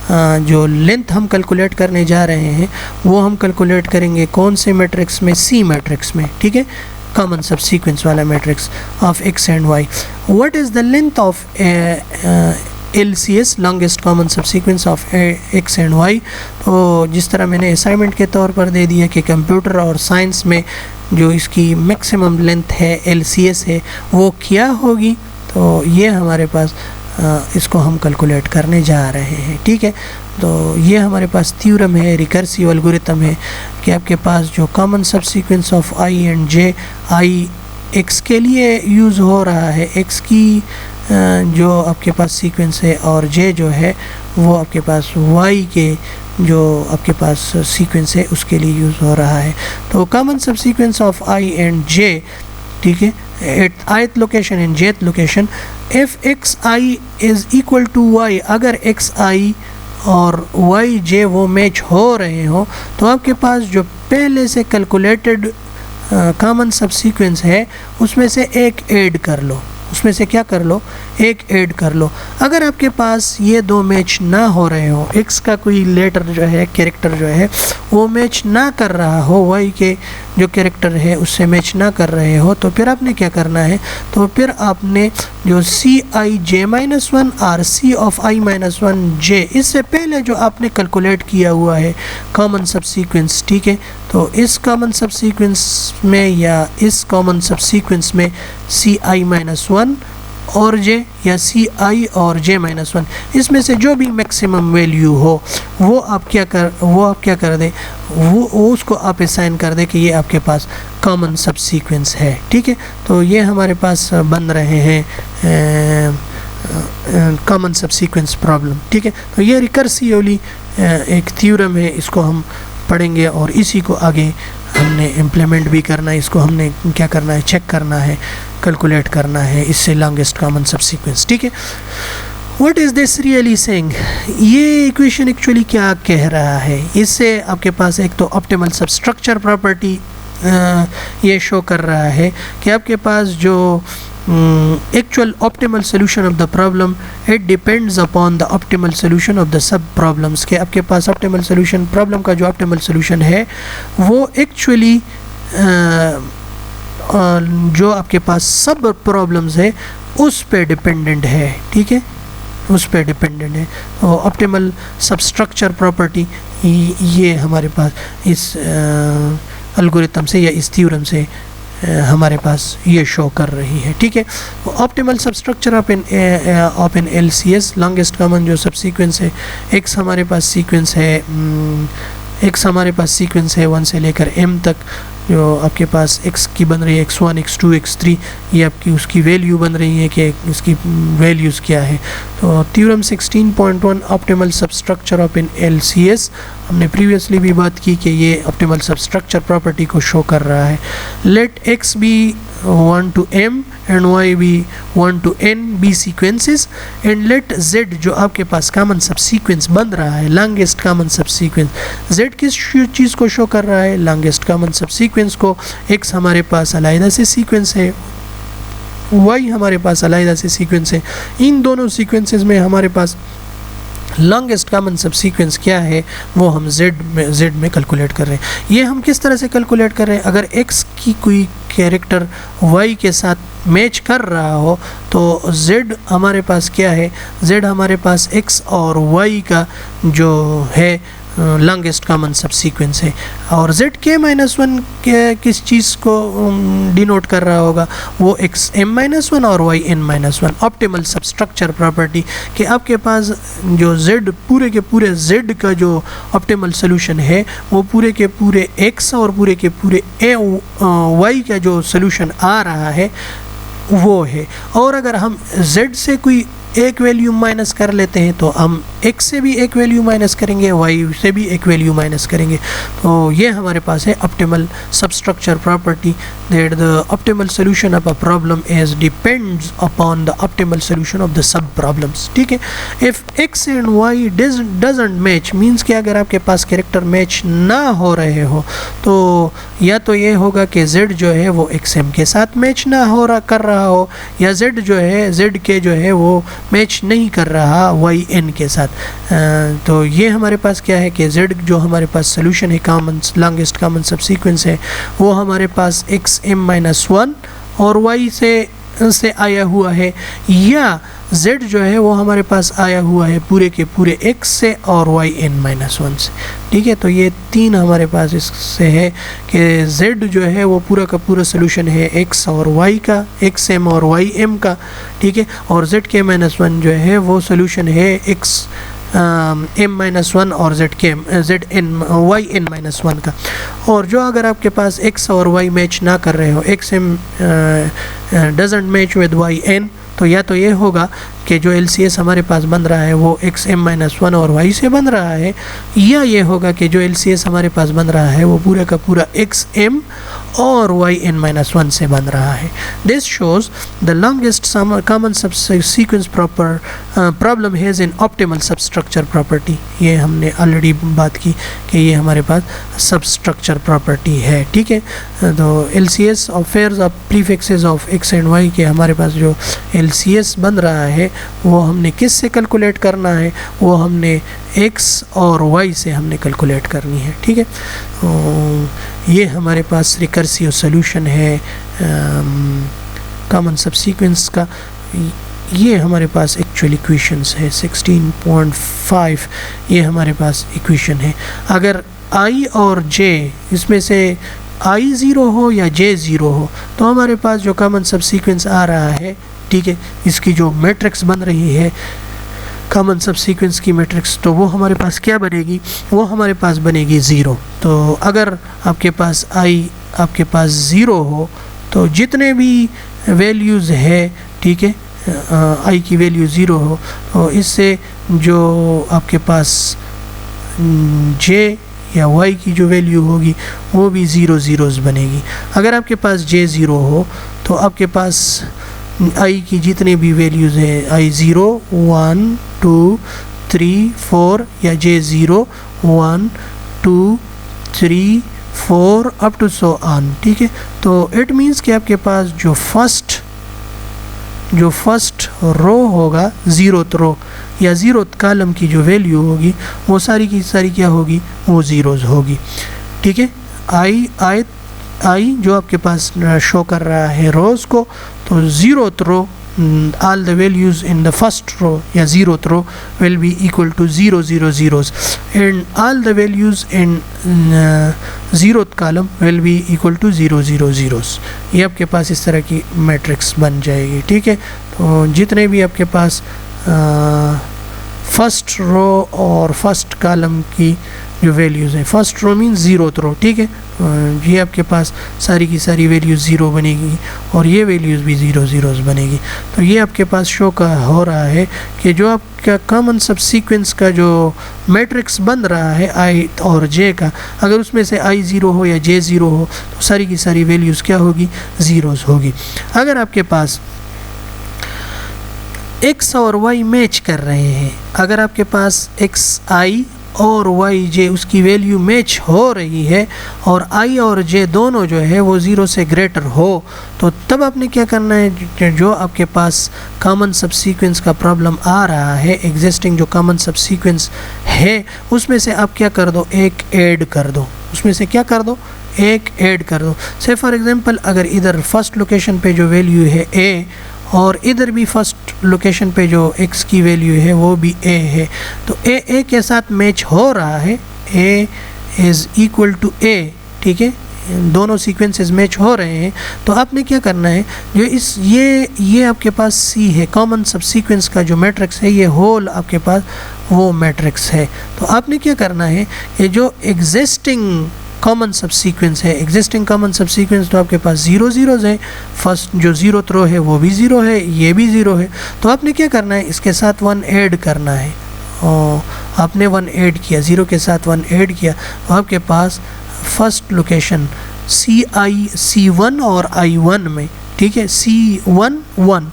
जो लेंथ हम कैलकुलेट करने जा रहे हैं वो हम कैलकुलेट करेंगे कौन से मैट्रिक्स में, सी मैट्रिक्स में, ठीक है, कॉमन सब सीक्वेंस वाला matrix of x and Y. What is the length of LCS longest common subsequence of x and Y. तो जिस तरह मैंने असाइनमेंट के तौर पर दे दिया कि कंप्यूटर और साइंस में जो इसकी मैक्सिमम लेंथ है LCS है वो क्या होगी, तो ये हमारे पास इसको हम कैलकुलेट करने जा रहे हैं, ठीक है। तो ये हमारे पास थ्योरम है, रिकर्सिव एल्गोरिथम है कि आपके पास जो common subsequence of i and j, i x के लिए यूज़ हो रहा है, x की जो आपके पास सीक्वेंस है, और j जो है वो आपके पास y के जो आपके पास सीक्वेंस है उसके लिए यूज़ हो रहा है। तो common subsequence of i and j, ठीक है, at ith location and jth location, if xi is equal to y, अगर xi और yj वो मैच हो रहे हो तो आपके पास जो पहले से कैलकुलेटेड कॉमन सब सीक्वेंस है उसमें से एक ऐड कर लो, उसमें से क्या कर लो, एक ऐड कर लो। अगर आपके पास ये दो मैच ना हो रहे हो, एक्स का कोई लेटर जो है, कैरेक्टर जो है वो मैच ना कर रहा हो, वाई के जो कैरेक्टर है उससे मैच ना कर रहे हो, तो फिर आपने क्या करना है, तो फिर आपने जो सी आई जे माइनस वन और सी ऑफ आई माइनस वन जे, इससे पहले जो आपने कैलकुलेट किया हुआ है कॉमन सब सीक्वेंस, ठीक है, तो इस कॉमन सब सीक्वेंस में या इस कॉमन सब सीक्वेंस में सी आई माइनस वन और जे, या सी आई और जे माइनस वन, इसमें से जो भी मैक्सिमम वैल्यू हो वो आप क्या कर दें, वो उसको आप असाइन कर दें कि ये आपके पास कॉमन सब सीक्वेंस है, ठीक है। तो ये हमारे पास बन रहे हैं कॉमन सब सीक्वेंस प्रॉब्लम, ठीक है। तो ये रिकर्सिवली एक थ्योरम है, इसको हम पढ़ेंगे और इसी को आगे हमने इम्प्लीमेंट भी करना है, इसको हमने क्या करना है, चेक करना है, कैलकुलेट करना है इससे लॉन्गेस्ट कॉमन सबसीक्वेंस। ठीक है, what is this really saying, ये इक्वेशन एक्चुअली क्या कह रहा है, इससे आपके पास एक तो ऑप्टिमल सबस्ट्रक्चर प्रॉपर्टी ये शो कर रहा है कि आपके पास जो actual optimal solution of the problem it depends upon the optimal solution of the sub problems, के आपके पास optimal solution problem का जो optimal solution है वो actually जो आपके पास सब प्रॉब्लम्स है उस पे डिपेंडेंट है। ठीक है, उस पे डिपेंडेंट है। तो ऑप्टिमल सबस्ट्रक्चर प्रॉपर्टी ये हमारे पास इस एल्गोरिथम से या इस थ्योरम से हमारे पास ये शो कर रही है। ठीक है, optimal substructure of an LCS longest common जो सबसीक्वेंस है, एक्स हमारे पास सीक्वेंस है, एक्स हमारे पास सीक्वेंस है 1 से लेकर m तक, जो आपके पास x की बन रही है x1 x2 x3, ये आपकी उसकी वैल्यू बन रही है कि इसकी वैल्यूज़ क्या है। तो theorem 16.1 optimal substructure of an LCS हमने प्रीवियसली भी बात की कि ये ऑप्टिमल सबस्ट्रक्चर प्रॉपर्टी को शो कर रहा है। Let x be 1 to m and y भी 1 to n be sequences and let z जो आपके पास कॉमन सबसीक्वेंस बन रहा है, लॉन्गेस्ट कॉमन सबसीक्वेंस, z किस चीज़ को शो कर रहा है, लॉन्गेस्ट कॉमन सबसीक्वेंस को। x हमारे पास अलग से सीक्वेंस है, y हमारे पास अलग से सीक्वेंस है, इन दोनों सीक्वेंसेस में हमारे पास लॉन्गेस्ट कॉमन सबसीक्वेंस क्या है वो हम z में कैलकुलेट कर रहे हैं। ये हम किस तरह से कैलकुलेट कर रहे हैं, अगर x की कोई कैरेक्टर y के साथ मैच कर रहा हो तो z हमारे पास क्या है, z हमारे पास x और y का जो है लॉन्गेस्ट कॉमन सबसीक्वेंस है। और zk-1 के किस चीज़ को डिनोट कर रहा होगा, वो xm-1 और yn-1 ऑप्टिमल सबस्ट्रक्चर प्रॉपर्टी कि आपके पास जो z पूरे के पूरे z का जो ऑप्टिमल सोल्यूशन है वो पूरे के पूरे x और पूरे के पूरे y का जो सोल्यूशन आ रहा है वो है। और अगर हम z से कोई एक वैल्यू माइनस कर लेते हैं तो हम x से भी एक वैल्यू माइनस करेंगे, y से भी एक वैल्यू माइनस करेंगे। तो ये हमारे पास है optimal substructure property that the optimal solution of a problem is depends upon the optimal solution of the sub problems. ठीक है, if x and y doesn't match means कि अगर आपके पास कैरेक्टर मैच ना हो रहे हो तो या तो ये होगा कि z जो है वो xm के साथ मैच ना हो रहा कर रहा हो, या z जो है zk जो है वो मैच नहीं कर रहा yn के साथ। तो ये हमारे पास क्या है कि z जो हमारे पास सोल्यूशन है कॉमन लॉन्गेस्ट कॉमन सबसीक्वेंस है वो हमारे पास xm-1 और y से आया हुआ है, या z जो है वो हमारे पास आया हुआ है पूरे के पूरे x से और yn-1 से। ठीक है, तो ये तीन हमारे पास इससे है कि z जो है वो पूरा का पूरा सोल्यूशन है x और y का, xm और ym का। ठीक है, और zk-1 जो है वो सोल्यूशन है x m-1 और yn-1 का। और जो अगर आपके पास x और y मैच ना कर रहे हो, xm doesn't match with yn, तो या तो ये होगा कि जो LCS हमारे पास बन रहा है वो xm-1 और y से बन रहा है, या ये होगा कि जो LCS हमारे पास बन रहा है वो पूरा का पूरा xm और yn-1 से बन रहा है। This shows the longest common subsequence problem has an optimal substructure property. ये हमने ऑलरेडी बात की कि ये हमारे पास सबस्ट्रक्चर प्रॉपर्टी है। ठीक है, तो LCS of pairs of prefixes of x and y के हमारे पास जो LCS बन रहा है वो हमने किस से कैलकुलेट करना है, वो हमने x और y से हमने कैलकुलेट करनी है। ठीक है, ये हमारे पास रिकर्सिव सॉल्यूशन है कॉमन सबसीक्वेंस का। ये हमारे पास एक्चुअल इक्वेशंस है 16.5, ये हमारे पास इक्वेशन है। अगर i और j इसमें से i 0 हो या j 0 हो तो हमारे पास जो कॉमन सबसीक्वेंस आ रहा है, ठीक है, इसकी जो मैट्रिक्स बन रही है कॉमन सबसीक्वेंस की मैट्रिक्स, तो वो हमारे पास क्या बनेगी, वो हमारे पास बनेगी 0। तो अगर आपके पास i आपके पास 0 हो तो जितने भी वैल्यूज़ है, ठीक है, i की वैल्यू 0 हो तो इससे जो आपके पास j या y की जो वैल्यू होगी वो भी 0 ज़ीरोज़ बनेगी। अगर आपके पास j 0 हो तो आपके पास i की जितने भी वैल्यूज़ हैं i 0 1 2 3 4 या j 0 1 2 3 4 up to so on, ठीक है। तो इट मीन्स कि आपके पास जो फर्स्ट रो होगा, ज़ीरोथ रो या ज़ीरोथ कॉलम की जो वैल्यू होगी वो सारी की सारी क्या होगी, वो ज़ीरोज़ होगी, ठीक है। आई जो आपके पास शो कर रहा है रोज़ को, तो zeroth row all the values in the first row या zeroth row will be equal to 0 0 zeros and all the values in zeroth column will be equal to 0 0 zeros। ये आपके पास इस तरह की मैट्रिक्स बन जाएगी, ठीक है। तो जितने भी आपके पास फर्स्ट रो और फर्स्ट कॉलम की जो वैल्यूज़ हैं, फर्स्ट रो मीन ज़ीरोथ रो, ठीक है, ये आपके पास सारी की सारी वैल्यूज़ ज़ीरो बनेगी और ये वैल्यूज़ भी 0 ज़ीरोज़ बनेगी। तो ये आपके पास शो का हो रहा है कि जो आपका कॉमन सब सीक्वेंस का जो मैट्रिक्स बन रहा है आई और जे का, अगर उसमें से आई 0 हो या जे 0 हो तो सारी की सारी वैल्यूज़ क्या होगी, ज़ीरोज़ होगी। अगर आपके पास x और y मैच कर रहे हैं, अगर आपके पास एक्स आई और वाई जे उसकी वैल्यू मैच हो रही है और आई और जे दोनों जो है वो 0 से ग्रेटर हो, तो तब आपने क्या करना है, जो आपके पास कॉमन सब सीक्वेंस का प्रॉब्लम आ रहा है, एग्जिस्टिंग जो कॉमन सब सीक्वेंस है उसमें से आप क्या कर दो, एक ऐड कर दो, उसमें से क्या कर दो, एक ऐड कर दो। से फॉर एग्जांपल अगर इधर फर्स्ट लोकेशन पे जो वैल्यू है a और इधर भी फर्स्ट लोकेशन पे जो x की वैल्यू है वो भी a है, तो a के साथ मैच हो रहा है, a is equal to a, ठीक है, दोनों सीक्वेंसेस मैच हो रहे हैं। तो आपने क्या करना है, जो इस ये आपके पास C है, कॉमन सब सीक्वेंस का जो मैट्रिक्स है, ये होल आपके पास वो मैट्रिक्स है। तो आपने क्या करना है, ये जो एग्जिस्टिंग कॉमन सब सीक्वेंस है, एग्जिस्टिंग कॉमन सब सीक्वेंस तो आपके पास 0 ज़ीरोज़ है, फर्स्ट जो ज़ीरोथ रो है वो भी 0 है, ये भी 0 है। तो आपने क्या करना है, इसके साथ 1 ऐड करना है, और आपने 1 ऐड किया, 0 के साथ 1 ऐड किया, तो आपके पास फर्स्ट लोकेशन C1 और I1 में, ठीक है, C1 1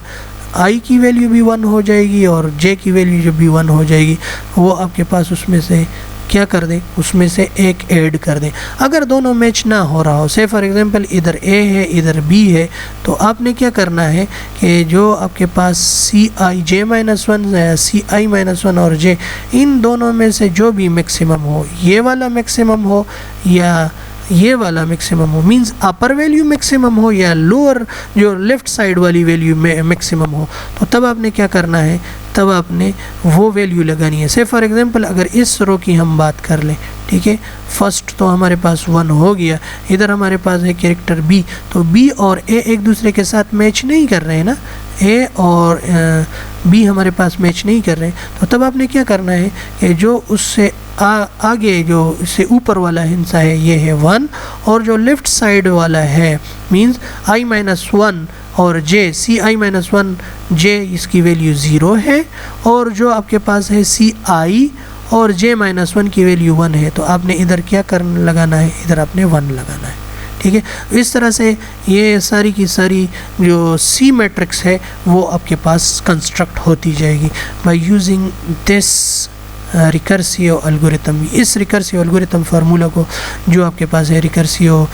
आई की वैल्यू भी 1 हो जाएगी और जे की वैल्यू जब भी 1 हो जाएगी वो आपके पास उसमें से क्या कर दें, उसमें से एक ऐड कर दें। अगर दोनों मैच ना हो रहा हो, से फॉर एग्जांपल इधर a है इधर b है, तो आपने क्या करना है कि जो आपके पास Cij-1 या Ci-1 और j, इन दोनों में से जो भी मैक्सिमम हो, ये वाला मैक्सिमम हो या ये वाला मैक्सिमम हो, मींस अपर वैल्यू मैक्सिमम हो या लोअर जो लेफ़्ट साइड वाली वैल्यू में मैक्सिमम हो, तो तब आपने क्या करना है, तब आपने वो वैल्यू लगानी है। से फॉर एग्जांपल अगर इस रो की हम बात कर लें, ठीक है, फर्स्ट तो हमारे पास 1 हो गया, इधर हमारे पास है कैरेक्टर b, तो b और a एक दूसरे के साथ मैच नहीं कर रहे हैं ना, a और b हमारे पास मैच नहीं कर रहे हैं। तो तब आपने क्या करना है कि जो उससे आगे जो इससे ऊपर वाला हिस्सा है ये है 1, और जो लेफ़्ट साइड वाला है मींस i-1 और j, Ci-1 j इसकी वैल्यू 0 है, और जो आपके पास है Ci और j-1 की वैल्यू 1 है, तो आपने इधर क्या करना लगाना है, इधर आपने 1 लगाना है, ठीक है। इस तरह से ये सारी की सारी जो C मैट्रिक्स है वो आपके पास कंस्ट्रक्ट होती जाएगी by using this recursive algorithm. इस रिकर्सिव एल्गोरिथम फार्मूला को जो आपके पास है रिकर्सिव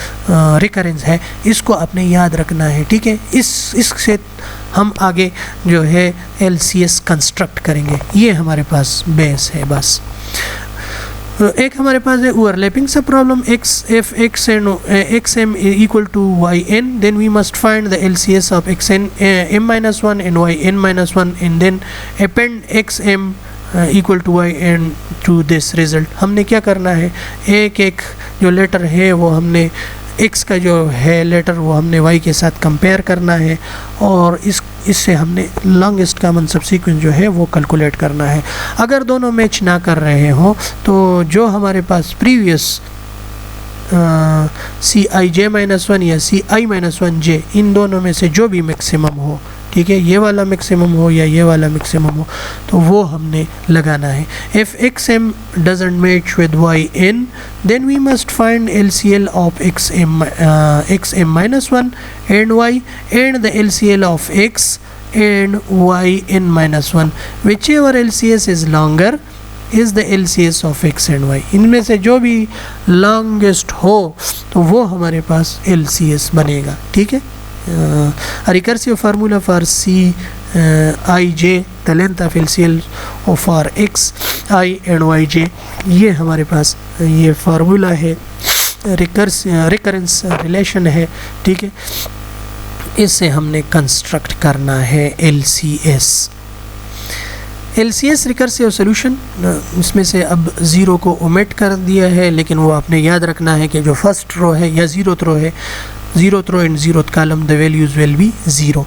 रिकरेंस है, इसको आपने याद रखना है, ठीक है। इससे हम आगे जो है LCS कंस्ट्रक्ट करेंगे, ये हमारे पास बेस है बस। एक हमारे पास है ओवरलैपिंग सब problem, if x and xm equal to yn, then we must find the LCS of xn m-1 and yn-1 and then append xm equal to y and to this result। हमने क्या करना है, एक जो letter है वो हमने x का जो है लेटर वो हमने y के साथ कंपेयर करना है, और इससे हमने लॉन्गेस्ट कॉमन सबसीक्वेंस जो है वो कैलकुलेट करना है। अगर दोनों मैच ना कर रहे हों तो जो हमारे पास प्रीवियस Cij-1 या Ci-1j, इन दोनों में से जो भी मैक्सिमम हो, ठीक है, ये वाला मैक्सिमम हो या ये वाला मैक्सिमम हो, तो वो हमने लगाना है। If x m doesn't match with y n then we must find LCL of x m minus one and y and the LCL of x and y n minus one, whichever LCS is longer is the LCS of x and y. इनमें से जो भी longest हो तो वो हमारे पास LCS बनेगा, ठीक है। Recursive formula for Cij the length of LCL for X I and Y J, ये हमारे पास ये फार्मूला है, रिकरेंस रिलेशन है, ठीक है। इससे हमने कंस्ट्रक्ट करना है LCS रिकर्सिव सोल्यूशन। इसमें से अब ज़ीरो को ओमिट कर दिया है, लेकिन वो आपने याद रखना है कि जो फर्स्ट रो है या ज़ीरोथ रो है, zeroth row and zeroth column the values will be zero.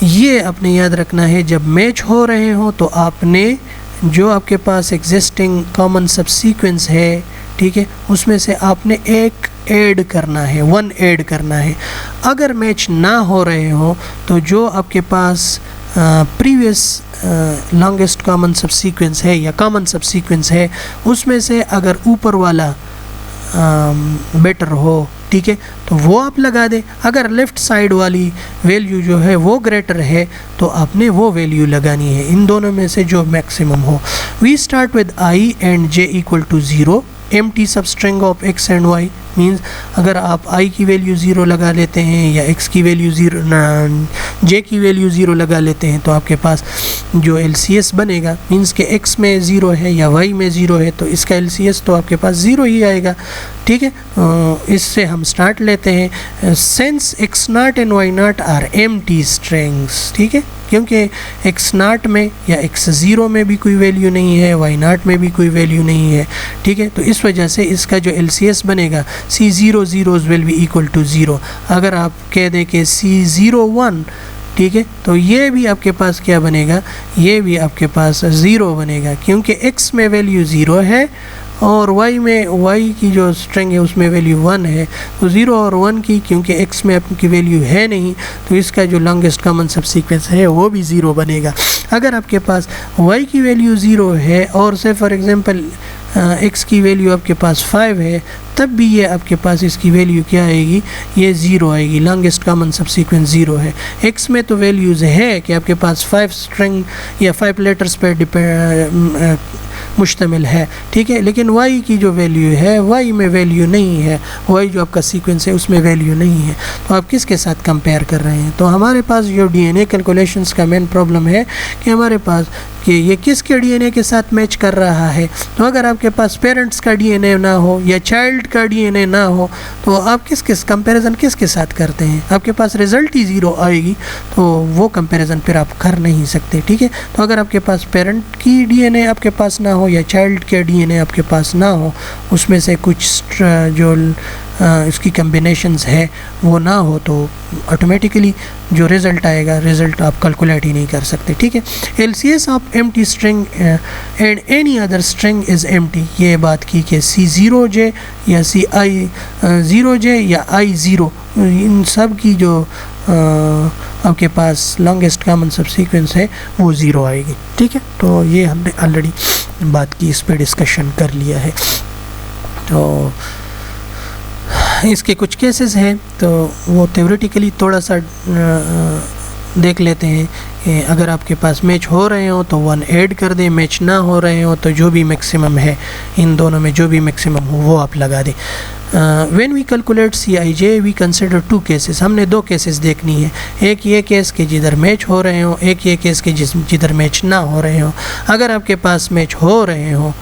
ये आपने याद रखना है। जब मैच हो रहे हो तो आपने जो आपके पास एग्जिस्टिंग कॉमन सबसीक्वेंस है, ठीक है, उसमें से आपने एक ऐड करना है, वन ऐड करना है। अगर मैच ना हो रहे हो तो जो आपके पास प्रीवियस लॉन्गेस्ट कॉमन सबसीक्वेंस है या कॉमन सबसीक्वेंस है, उसमें से अगर ऊपर वाला बेटर हो, ठीक है, तो वो आप लगा दें। अगर लेफ़्ट साइड वाली वैल्यू जो है वो ग्रेटर है तो आपने वो वैल्यू लगानी है, इन दोनों में से जो मैक्सिमम हो। We start with i and j equal to zero, empty substring of x and y means अगर आप i की वैल्यू ज़ीरो लगा लेते हैं या x की वैल्यू ज़ीरो, j की वैल्यू ज़ीरो लगा लेते हैं तो आपके पास जो LCS बनेगा मीन्स कि x में ज़ीरो है या y में ज़ीरो है तो इसका LCS तो आपके पास ज़ीरो ही आएगा, ठीक है। इससे हम स्टार्ट लेते हैं। Since x not and y not are empty strings, ठीक है, क्योंकि x नॉट में या x ज़ीरो में भी कोई वैल्यू नहीं है, y नॉट में भी कोई वैल्यू नहीं है, ठीक है, तो इस वजह से इसका जो LCS बनेगा C0 zeros will be equal to 0। अगर आप कह दें कि C01, ठीक है, तो ये भी आपके पास क्या बनेगा, ये भी आपके पास 0 बनेगा, क्योंकि x में वैल्यू 0 है और y में y की जो स्ट्रिंग है उसमें वैल्यू 1 है, तो 0 और 1 की क्योंकि x में आपकी वैल्यू है नहीं तो इसका जो लॉन्गेस्ट कॉमन सबसीक्वेंस है वो भी 0 बनेगा। अगर आपके पास y की वैल्यू 0 है और से फॉर एग्ज़ाम्पल x की वैल्यू आपके पास 5 है, तब भी ये आपके पास इसकी वैल्यू क्या आएगी, ये 0 आएगी, लॉन्गेस्ट कॉमन सबसीक्वेंस 0 है। x में तो वैल्यूज़ है कि आपके पास 5 स्ट्रिंग या 5 लेटर्स पर मुश्तमिल है, ठीक है, लेकिन y की जो वैल्यू है y में वैल्यू नहीं है, y जो आपका सीक्वेंस है उसमें वैल्यू नहीं है, तो आप किसके साथ कंपेयर कर रहे हैं। तो हमारे पास जो DNA कैलकुलेशंस का मेन प्रॉब्लम है कि हमारे पास कि ये किसके DNA के साथ मैच कर रहा है। तो अगर आपके पास पेरेंट्स का DNA ना हो या चाइल्ड का DNA ना हो तो आप किस कंपैरिजन किसके साथ करते हैं, आपके पास रिज़ल्ट ही 0 आएगी, तो वो कंपैरिजन फिर आप कर नहीं सकते, ठीक है। तो अगर आपके पास पेरेंट की DNA आपके पास ना हो या चाइल्ड के DNA आपके पास ना हो, उसमें से कुछ जो इसकी कम्बिनेशंस है वो ना हो, तो ऑटोमेटिकली जो रिज़ल्ट आएगा रिज़ल्ट आप कैलकुलेट ही नहीं कर सकते, ठीक है। LCS of empty string and any other string is empty, ये बात की कि C0j या CI0j या I0 इन सब की जो आपके पास लॉन्गेस्ट कॉमन सबसीक्वेंस है वो 0 आएगी, ठीक है। तो ये हमने ऑलरेडी बात की, इस पर डिस्कशन कर लिया है। तो इसके कुछ केसेस हैं तो वो थ्योरेटिकली थोड़ा सा देख लेते हैं। अगर आपके पास मैच हो रहे हो तो 1 ऐड कर दें, मैच ना हो रहे हो तो जो भी मैक्सिमम है इन दोनों में जो भी मैक्सिमम हो वो आप लगा दें। When we calculate Cij we consider 2 cases, हमने 2 केसेस देखनी है, एक ये केस के जिधर मैच हो रहे हो, एक ये केस के जिधर मैच ना हो रहे हो। अगर आपके पास मैच हो रहे हो,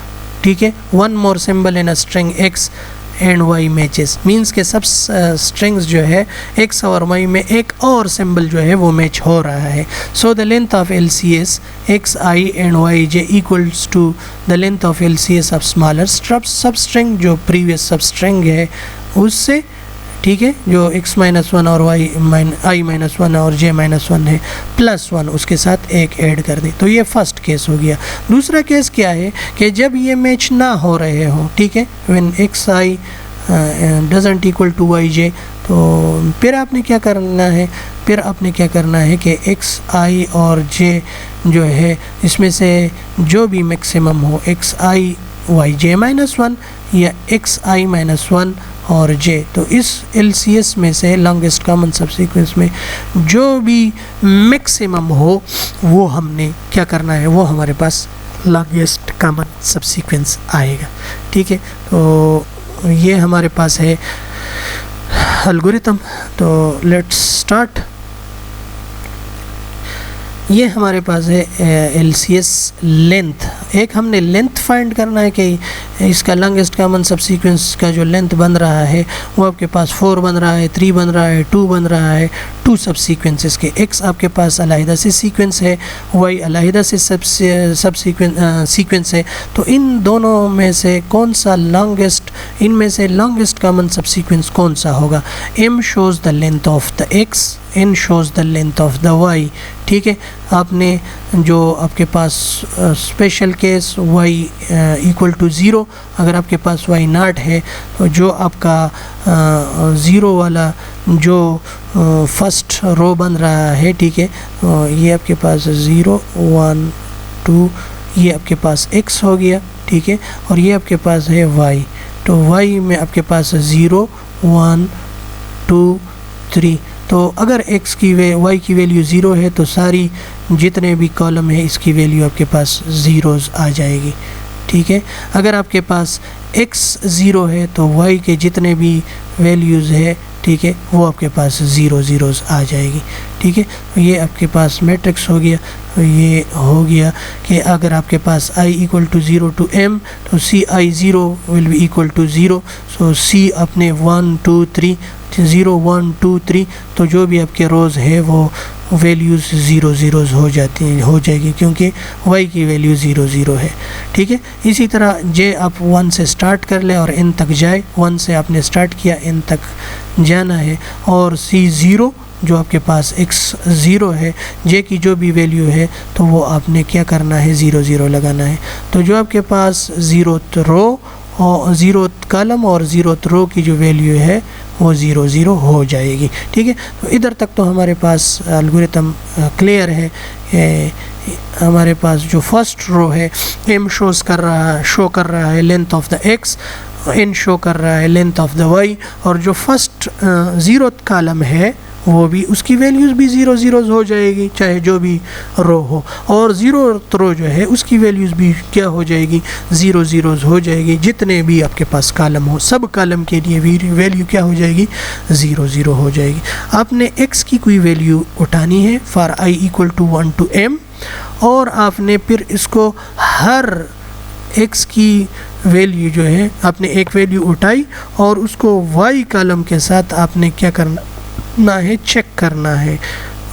ठीक है, 1 more symbol in a string x and y matches means के सब स्ट्रिंग्स जो है x और y में एक और सिंबल जो है वो मैच हो रहा है। So the length of LCS x i and y j equals to the length of LCS of smaller substring जो प्रीवियस सब स्ट्रिंग है उससे, ठीक है, जो x-1 और i-1 और j-1 है +1 उसके साथ एक ऐड कर दें। तो ये फर्स्ट केस हो गया। दूसरा केस क्या है कि जब ये मैच ना हो रहे हो, ठीक है, when xi doesn't equal to yj, तो फिर आपने क्या करना है, फिर आपने क्या करना है कि एक्स आई और जे जो है इसमें से जो भी मैक्सिमम हो एक्स आई वाई जे माइनस वन या एक्स आई माइनस वन और जे, तो इस LCS में से लॉन्गेस्ट कॉमन सबसीक्वेंस में जो भी मैक्सिमम हो वो हमने क्या करना है, वो हमारे पास लॉन्गेस्ट कॉमन सबसीक्वेंस आएगा। ठीक है, तो ये हमारे पास है एल्गोरिथम। तो लेट्स स्टार्ट। ये हमारे पास है LCS लेंथ। एक हमने लेंथ फाइंड करना है कि इसका लॉन्गेस्ट कॉमन सबसीक्वेंस का जो लेंथ बन रहा है वो आपके पास 4 बन रहा है, 3 बन रहा है, 2 बन रहा है, 2 सब सीक्वेंसेस के। एक्स आपके पास अलहदा से सीक्वेंस है, वाई अलहदा से सीक्वेंस है। तो इन दोनों में से कौन सा लॉन्गेस्ट, इनमें से लॉन्गेस्ट कॉमन सबसीक्वेंस कौन सा होगा? M shows the length of the x, N shows the length of the y। ठीक है, आपने जो आपके पास special case y equal to 0, अगर आपके पास y नॉट है तो जो आपका 0 वाला जो फर्स्ट रो बन रहा है, ठीक है, ये आपके पास 0 1 2, ये आपके पास x हो गया। ठीक है, और ये आपके पास है y, तो y में आपके पास 0 1 2 3। तो अगर x की y की वैल्यू 0 है तो सारी जितने भी कॉलम है इसकी वैल्यू आपके पास ज़ीरोज़ आ जाएगी। ठीक है, अगर आपके पास x 0 है तो y के जितने भी वैल्यूज़ है, ठीक है, वो आपके पास ज़ीरोज़ आ जाएगी। ठीक है, ये आपके पास मैट्रिक्स हो गया। ये हो गया कि अगर आपके पास i equal to 0 to m तो C I 0 will be equal to 0। So c अपने 1 2 3 0 1 2 3, तो जो भी आपके रोज़ है वो वैल्यूज़ ज़ीरोज़ हो जाएगी क्योंकि y की वैल्यू 0 0 है। ठीक है, इसी तरह j आप 1 से स्टार्ट कर ले और n तक जाए। 1 से आपने स्टार्ट किया, n तक जाना है। और c 0 जो आपके पास x 0 है, j की जो भी वैल्यू है तो वो आपने क्या करना है, 0 0 लगाना है। तो जो आपके पास 0th रो और 0th कॉलम और 0th रो की जो वैल्यू है वो 0 0 हो जाएगी। ठीक है, तो इधर तक तो हमारे पास एल्गोरिथम क्लियर है। हमारे पास जो फर्स्ट रो है m शो कर रहा है length of the x, n show कर रहा है लेंथ ऑफ द y, और जो फर्स्ट 0th कॉलम है वो भी उसकी वैल्यूज़ भी 0 0 हो जाएगी चाहे जो भी रो हो, और 0th रो जो है उसकी वैल्यूज़ भी क्या हो जाएगी, 0 0 हो जाएगी। जितने भी आपके पास कॉलम हो सब कॉलम के लिए भी वैल्यू क्या हो जाएगी, 0 0 हो जाएगी। आपने x की कोई वैल्यू उठानी है for i equal to 1 to m, और आपने फिर इसको हर x की वैल्यू जो है आपने एक वैल्यू उठाई और उसको y कॉलम के साथ आपने क्या करना है, चेक करना है।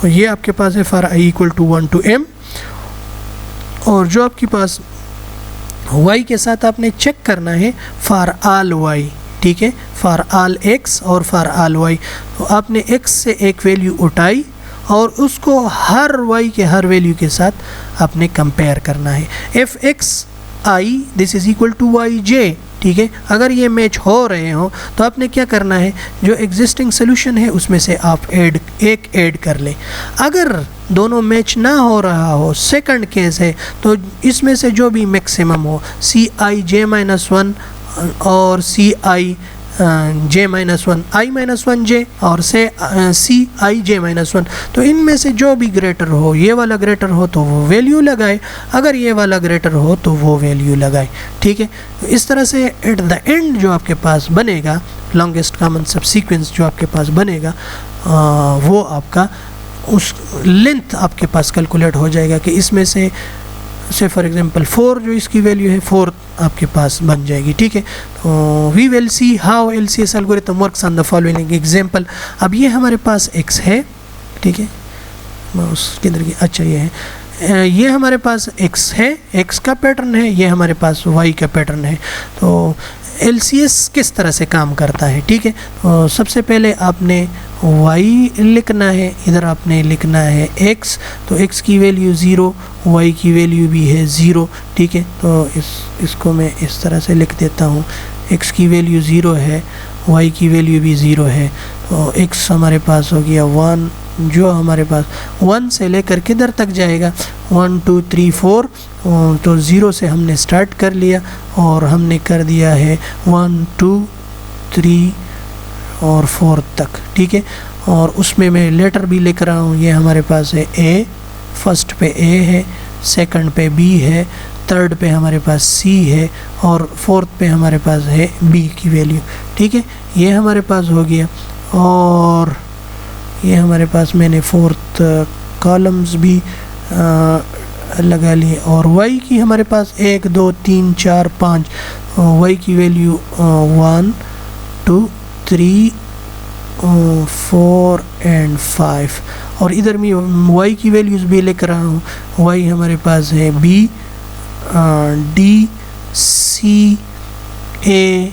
और ये आपके पास है for i equal to 1 to m, और जो आपके पास y के साथ आपने चेक करना है फॉर ऑल y। ठीक है, फॉर ऑल x और फॉर ऑल y। तो आपने x से एक वैल्यू उठाई और उसको हर y के हर वैल्यू के साथ आपने कंपेयर करना है। If X I this is equal to Y J. ठीक है, अगर ये मैच हो रहे हो तो आपने क्या करना है, जो एग्जिस्टिंग सोल्यूशन है उसमें से आप एक ऐड कर लें। अगर दोनों मैच ना हो रहा हो, सेकंड केस है, तो इसमें से जो भी मैक्सिमम हो सी आई जे माइनस 1 और सी आई जे माइनस 1 आई माइनस 1 जे और से सी आई जे माइनस 1, तो इनमें से जो भी ग्रेटर हो, ये वाला ग्रेटर हो तो वो वैल्यू लगाए, अगर ये वाला ग्रेटर हो तो वो वैल्यू लगाए। ठीक है, तो इस तरह से एट द एंड जो आपके पास बनेगा लॉन्गेस्ट कॉमन सबसीक्वेंस जो आपके पास बनेगा वो आपका उस लेंथ आपके पास कैलकुलेट हो जाएगा कि इसमें से फॉर एग्जांपल 4 जो इसकी वैल्यू है 4 आपके पास बन जाएगी। ठीक है, तो we will see how LCS algorithm works on the following example. अब ये हमारे पास x है, ठीक है, माउस किधर गया, अच्छा ये है, ये हमारे पास x है, x का पैटर्न है, ये हमारे पास y का पैटर्न है। तो LCS किस तरह से काम करता है, ठीक है, तो सबसे पहले आपने y लिखना है, इधर आपने लिखना है x, तो x की वैल्यू 0, y की वैल्यू भी है 0। ठीक है, तो इसको मैं इस तरह से लिख देता हूँ, x की वैल्यू 0 है, y की वैल्यू भी 0 है, तो x हमारे पास हो गया 1 जो हमारे पास 1 से लेकर किधर तक जाएगा, 1 2 3 4, तो 0 से हमने स्टार्ट कर लिया और हमने कर दिया है 1 2 3 और 4 तक, ठीक है। और उसमें मैं लेटर भी लिख रहा हूँ, ये हमारे पास है ए, फर्स्ट पे ए है, सेकंड पे बी है, थर्ड पे हमारे पास सी है और फोर्थ पे हमारे पास है बी की वैल्यू, ठीक है। ये हमारे पास हो गया और ये हमारे पास मैंने फोर्थ कॉलम्स भी लगा लिए और वाई की हमारे पास 1 2 3 4 5, वाई की वैल्यू 1 2 3 4 एंड 5 और इधर मैं वाई की वैल्यूज़ भी लिख रहा हूँ। वाई हमारे पास है B D C A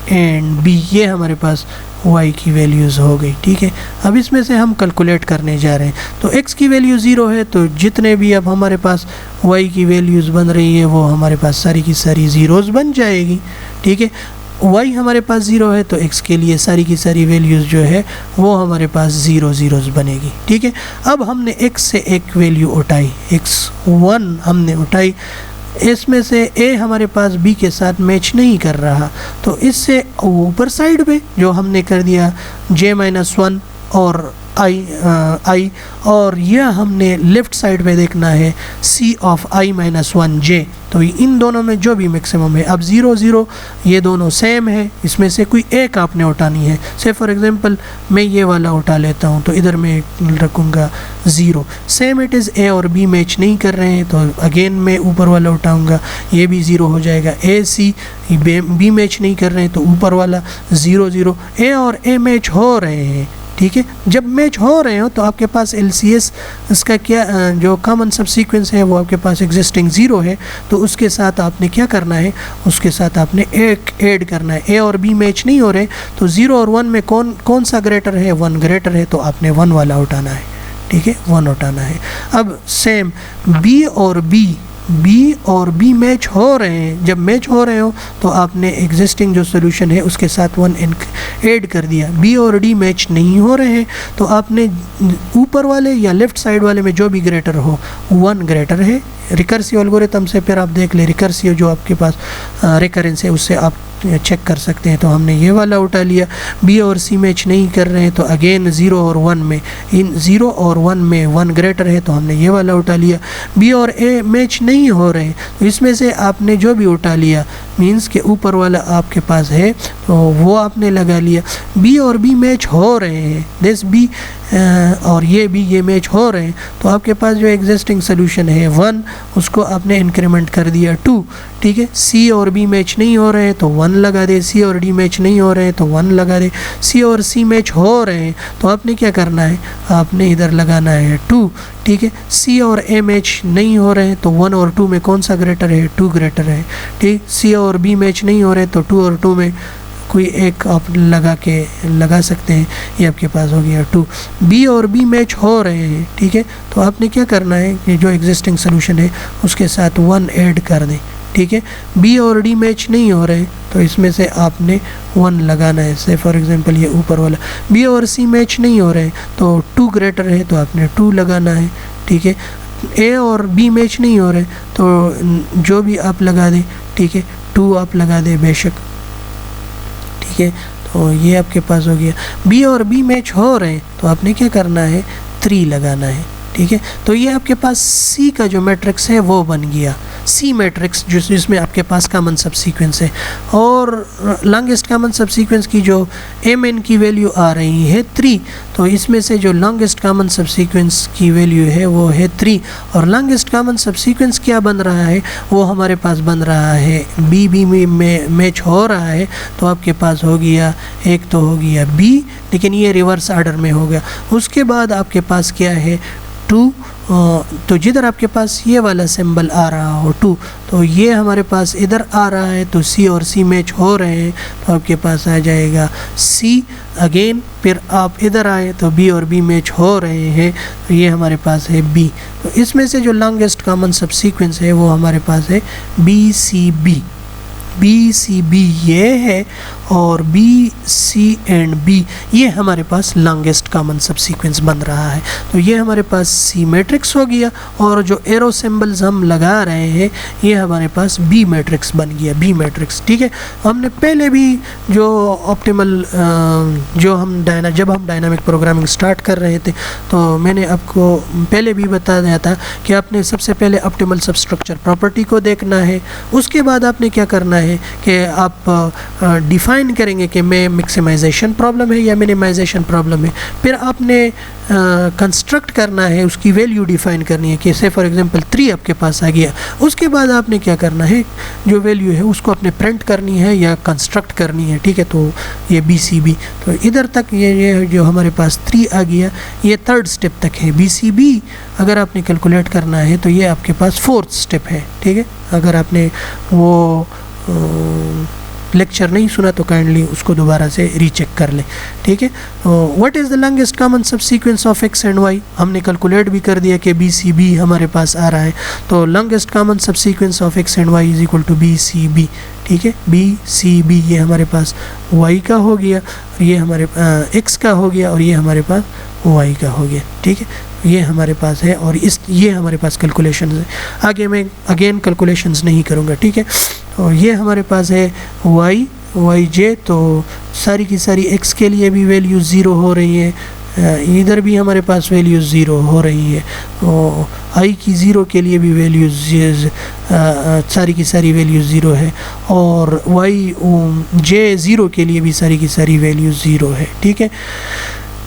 and B, ये हमारे पास y की वैल्यूज़ हो गई, ठीक है। अब इसमें से हम कैलकुलेट करने जा रहे हैं, तो x की वैल्यू 0 है तो जितने भी अब हमारे पास y की वैल्यूज़ बन रही है वो हमारे पास सारी की सारी ज़ीरोज़ बन जाएगी, ठीक है। y हमारे पास 0 है तो x के लिए सारी की सारी वैल्यूज़ जो है वो हमारे पास 0 ज़ीरोज़ बनेगी, ठीक है। अब हमने x से एक वैल्यू उठाई, x1 हमने उठाई, इसमें से a हमारे पास b के साथ मैच नहीं कर रहा तो इससे ऊपर साइड पे जो हमने कर दिया j-1 और i और यह हमने लेफ़्ट साइड पे देखना है c ऑफ i-1j, तो इन दोनों में जो भी मैक्सिमम है, अब 0 0 ये दोनों सेम है, इसमें से कोई एक आपने उठानी है। से फॉर एग्जांपल मैं ये वाला उठा लेता हूँ तो इधर मैं रखूँगा 0, सेम इट इज़ a और b मैच नहीं कर रहे हैं तो अगेन मैं ऊपर वाला उठाऊँगा, ये भी 0 हो जाएगा। a c b मैच नहीं कर रहे हैं तो ऊपर वाला 0 0, a और a मैच हो रहे हैं, ठीक है। जब मैच हो रहे हो तो आपके पास LCS इसका क्या जो कॉमन सबसीक्वेंस है वो आपके पास एग्जिस्टिंग 0 है तो उसके साथ आपने क्या करना है, उसके साथ आपने एक ऐड करना है। a और b मैच नहीं हो रहे तो 0 और 1 में कौन सा ग्रेटर है, 1 ग्रेटर है तो आपने 1 वाला उठाना है, ठीक है, 1 उठाना है। अब सेम b और b मैच हो रहे हैं, जब मैच हो रहे हो तो आपने एग्जिस्टिंग जो सोल्यूशन है उसके साथ 1 ऐड कर दिया। b और d मैच नहीं हो रहे हैं तो आपने ऊपर वाले या लेफ़्ट साइड वाले में जो भी ग्रेटर हो 1 ग्रेटर है। रिकर्सिव एल्गोरिथम से फिर आप देख ले, रिकर्सिव जो आपके पास रिकरेंस है उससे आप चेक कर सकते हैं। तो हमने ये वाला उठा लिया, b और c मैच नहीं कर रहे हैं तो अगेन 0 और 1 में, इन 0 और 1 में 1 ग्रेटर है तो हमने ये वाला उठा लिया। b और a मैच नहीं हो रहे तो इसमें से आपने जो भी उठा लिया मीन्स के ऊपर वाला आपके पास है तो वो आपने लगा लिया। b और b मैच हो रहे हैं, दिस b और ये मैच हो रहे हैं तो आपके पास जो एग्जिस्टिंग सोल्यूशन है 1, उसको आपने इंक्रीमेंट कर दिया 2, ठीक है। c और b मैच नहीं हो रहे हैं तो 1 लगा दे, c और d मैच नहीं हो रहे हैं तो 1 लगा दे, c और c मैच हो रहे हैं तो आपने क्या करना है, आपने इधर लगाना है 2, ठीक है। c और a मैच नहीं हो रहे हैं तो 1 और 2 में कौन सा ग्रेटर है, 2 ग्रेटर है, ठीक। c और b मैच नहीं हो रहे तो 2 और 2 में कोई एक आप लगा सकते हैं, ये आपके पास हो गया 2। b और b मैच हो रहे हैं, ठीक है, तो आपने क्या करना है कि जो एग्जिस्टिंग सोल्यूशन है उसके साथ 1 ऐड कर दें, ठीक है। b और d मैच नहीं हो रहे तो इसमें से आपने 1 लगाना है। से फॉर एग्जांपल ये ऊपर वाला b और c मैच नहीं हो रहे तो 2 ग्रेटर है तो आपने 2 लगाना है, ठीक है। a और b मैच नहीं हो रहे तो जो भी आप लगा दें, ठीक है, 2 आप लगा दें बेशक, ठीक है। तो ये आपके पास हो गया। b और b मैच हो रहे हैं तो आपने क्या करना है, 3 लगाना है, ठीक है। तो ये आपके पास c का जो मैट्रिक्स है वो बन गया, c मैट्रिक्स जिसमें आपके पास कॉमन सबसीक्वेंस है और लॉन्गेस्ट कॉमन सबसीक्वेंस की जो mn की वैल्यू आ रही है 3, तो इसमें से जो लॉन्गेस्ट कॉमन सबसीक्वेंस की वैल्यू है वो है 3 और लॉन्गेस्ट कॉमन सबसीक्वेंस क्या बन रहा है, वो हमारे पास बन रहा है b में मैच हो रहा है तो आपके पास हो गया, एक तो हो गया b, लेकिन ये रिवर्स ऑर्डर में हो गया। उसके बाद आपके पास क्या है 2, तो जिधर आपके पास ये वाला सिंबल आ रहा हो 2 तो ये हमारे पास इधर आ रहा है तो c और c मैच हो रहे हैं तो आपके पास आ जाएगा c अगेन, फिर आप इधर आए तो b और b मैच हो रहे हैं तो ये हमारे पास है b। तो इसमें से जो लॉन्गेस्ट कॉमन सबसीक्वेंस है वो हमारे पास है BCB, बी सी बी ये है और बी सी एंड बी ये हमारे पास लॉन्गेस्ट कॉमन सब सीक्वेंस बन रहा है। तो ये हमारे पास सी मैट्रिक्स हो गया और जो एरो सिंबल्स हम लगा रहे हैं ये हमारे पास बी मैट्रिक्स बन गया, बी मैट्रिक्स। ठीक है, हमने पहले भी जो ऑप्टिमल जो हम जब हम डायनामिक प्रोग्रामिंग स्टार्ट कर रहे थे तो मैंने आपको पहले भी बता दिया था कि आपने सबसे पहले ऑप्टिमल सबस्ट्रक्चर प्रॉपर्टी को देखना है, उसके बाद आपने क्या करना है कि आप डिफ़ाइन करेंगे कि मैं मैक्सिमाइजेशन प्रॉब्लम है या मिनिमाइजेशन प्रॉब्लम है। फिर आपने कंस्ट्रक्ट करना है, उसकी वैल्यू डिफ़ाइन करनी है कि से फॉर एग्जांपल 3 आपके पास आ गया, उसके बाद आपने क्या करना है, जो वैल्यू है उसको अपने प्रिंट करनी है या कंस्ट्रक्ट करनी है। ठीक है, तो ये बी सी बी, तो इधर तक ये जो हमारे पास 3 आ गया ये 3rd स्टेप तक है। बी सी बी अगर आपने कैलकुलेट करना है तो ये आपके पास 4th स्टेप है। ठीक है, अगर आपने वो लेक्चर नहीं सुना तो काइंडली उसको दोबारा से रीचेक कर लें। ठीक है, what is the longest common subsequence of x and Y, हमने कैलकुलेट भी कर दिया कि बी सी बी हमारे पास आ रहा है। तो longest common subsequence of x and Y is equal to B C B. ठीक है, बी सी बी ये हमारे पास वाई का हो गया, ये हमारे एक्स का हो गया और ये हमारे पास वाई का हो गया। ठीक है, ये हमारे पास है और ये हमारे पास कैलकुलेशंस है। आगे मैं अगेन कैलकुलेशंस नहीं करूँगा। ठीक है, और ये हमारे पास है वाई जे, तो सारी की सारी एक्स के लिए भी वैल्यू 0 हो रही है, इधर भी हमारे पास वैल्यू 0 हो रही है, तो आई की 0 के लिए भी वैल्यू सारी की सारी वैल्यू 0 है और वाई जे 0 के लिए भी सारी की सारी वैल्यू 0 है। ठीक है,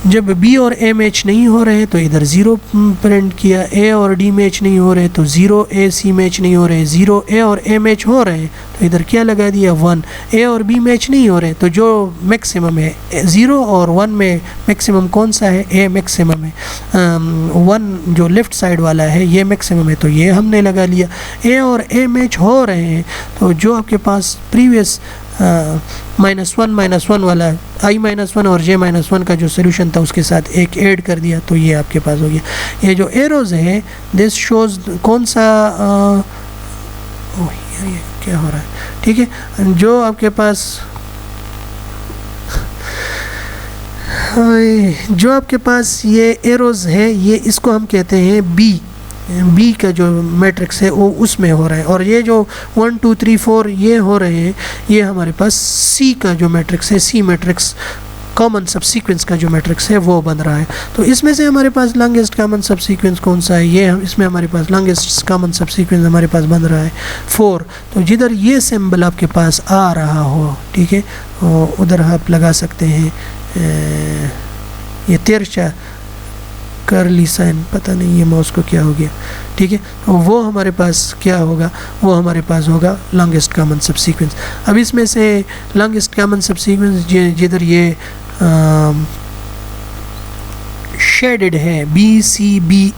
जब बी और ए मैच नहीं हो रहे तो इधर 0 प्रिंट किया, ए और डी मैच नहीं हो रहे तो 0, ए सी मैच नहीं हो रहे 0, ए और ए मैच हो रहे हैं तो इधर क्या लगा दिया 1, ए और बी मैच नहीं हो रहे तो जो मैक्सिमम है 0 और 1 में मैक्सिमम कौन सा है, ए मैक्सिमम है, 1 जो लेफ़्ट साइड वाला है ये मैक्सिमम है तो ये हमने लगा लिया। ए और ए मैच हो रहे हैं तो जो आपके पास प्रीवियस -1 वाला i-1 और j-1 का जो सोल्यूशन था उसके साथ एक ऐड कर दिया तो ये आपके पास हो गया। ये जो एरोज़ है दिस शोज़ कौन सा ये क्या हो रहा है। ठीक है, जो आपके पास ये एरोज़ है ये इसको हम कहते हैं बी का जो मैट्रिक्स है वो उसमें हो रहा है और ये जो 1 2 3 4 ये हो रहे हैं ये हमारे पास सी का जो मैट्रिक्स है, सी मैट्रिक्स कॉमन सब सीक्वेंस का जो मैट्रिक्स है वो बन रहा है। तो इसमें से हमारे पास लॉन्गेस्ट कॉमन सब सीक्वेंस कौन सा है, ये इसमें हमारे पास लॉन्गेस्ट कॉमन सब सीक्वेंस हमारे पास बन रहा है 4। तो जिधर ये सिंबल आपके पास आ रहा हो, ठीक है, उधर आप लगा सकते हैं ये तिरछा करली साइन, पता नहीं ये माउस को क्या हो गया। ठीक है, तो वो हमारे पास क्या होगा, वो हमारे पास होगा लॉन्गेस्ट कॉमन सब सीक्वेंस। अब इसमें से लॉन्गेस्ट कॉमन सब सीक्वेंस जिधर ये शेडेड है बी सी बी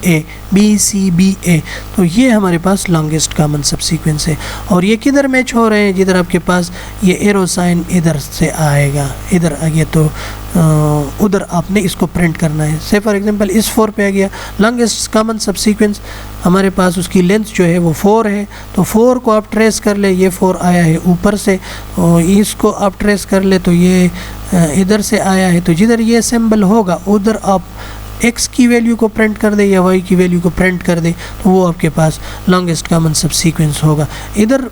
ए तो ये हमारे पास लॉन्गेस्ट कॉमन सब सीक्वेंस है और ये किधर मैच हो रहे हैं, जिधर आपके पास ये एरो साइन इधर से आएगा, इधर आ गया तो उधर आपने इसको प्रिंट करना है। से फॉर एग्जांपल इस 4 पे आ गया लॉन्गेस्ट कॉमन सब सीक्वेंस हमारे पास उसकी लेंथ जो है वो 4 है तो 4 को आप ट्रेस कर ले, ये 4 आया है ऊपर से और इसको आप ट्रेस कर ले तो ये इधर से आया है। तो जिधर ये सिंबल होगा उधर आप x की वैल्यू को प्रिंट कर दे या y की वैल्यू को प्रिंट कर दे तो वो आपके पास लॉन्गेस्ट कॉमन सब सीक्वेंस होगा। इधर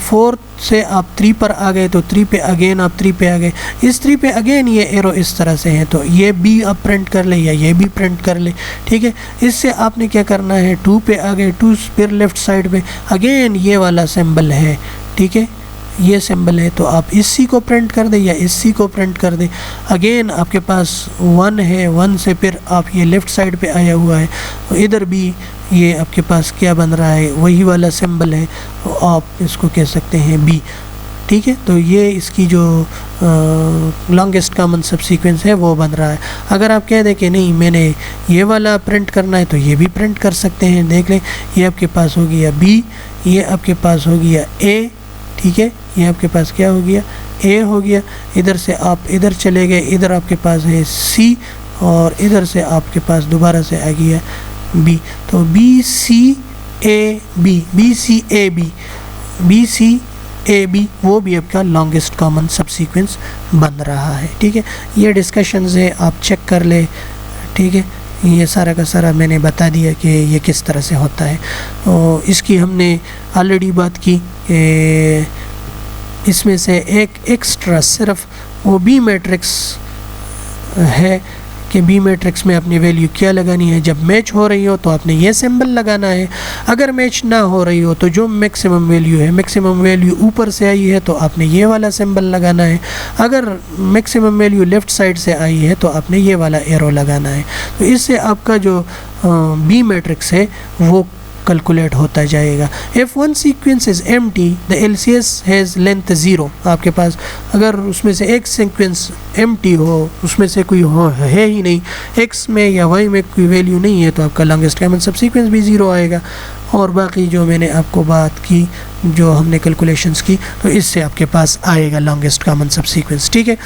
4 से आप 3 पर आ गए तो 3 पे अगेन आप 3 पे आ गए, इस 3 पे अगेन ये एरो इस तरह से है तो ये भी आप प्रिंट कर ले या ये भी प्रिंट कर ले। ठीक है, इससे आपने क्या करना है 2 पे आ गए, 2 फिर लेफ़्ट साइड पे अगेन ये वाला सिंबल है। ठीक है, ये सिंबल है तो आप इसी को प्रिंट कर दें या इसी को प्रिंट कर दें। अगेन आपके पास 1 है, 1 से फिर आप ये लेफ़्ट साइड पे आया हुआ है तो इधर भी ये आपके पास क्या बन रहा है, वही वाला सिंबल है तो आप इसको कह सकते हैं बी। ठीक है, तो ये इसकी जो लॉन्गेस्ट कॉमन सब सीक्वेंस है वो बन रहा है। अगर आप कह दें कि नहीं मैंने ये वाला प्रिंट करना है तो ये भी प्रिंट कर सकते हैं। देख लें ये आपके पास हो गया बी, ये आपके पास हो गया ए। ठीक है, ये आपके पास क्या हो गया ए हो गया, इधर से आप इधर चले गए, इधर आपके पास है सी और इधर से आपके पास दोबारा से आ गया बी। तो B C A B, B C A B, B C A B, वो भी आपका लॉन्गेस्ट कॉमन सबसीक्वेंस बन रहा है। ठीक है, ये डिस्कशंस है, आप चेक कर ले। ठीक है, ये सारा का सारा मैंने बता दिया कि ये किस तरह से होता है। और इसकी हमने ऑलरेडी बात की। इसमें से एक एक्स्ट्रा सिर्फ वो बी मैट्रिक्स है कि बी मैट्रिक्स में अपनी वैल्यू क्या लगानी है। जब मैच हो रही हो तो आपने ये सिंबल लगाना है, अगर मैच ना हो रही हो तो जो मैक्सिमम वैल्यू है, मैक्सिमम वैल्यू ऊपर से आई है तो आपने ये वाला सिंबल लगाना है, अगर मैक्सिमम वैल्यू लेफ़्ट साइड से आई है तो आपने ये वाला एरो लगाना है। तो इससे आपका जो बी मैट्रिक्स है वो कैलकुलेट होता जाएगा। If one sequence is empty the LCS has length 0। आपके पास अगर उसमें से एक सीक्वेंस एम्प्टी हो, उसमें से कोई हो है ही नहीं, x में या y में कोई वैल्यू नहीं है, तो आपका लॉन्गेस्ट कॉमन सब सीक्वेंस भी 0 आएगा। और बाकी जो मैंने आपको बात की, जो हमने कैलकुलेशंस की, तो इससे आपके पास आएगा लॉन्गेस्ट कॉमन सब सीक्वेंस। ठीक है,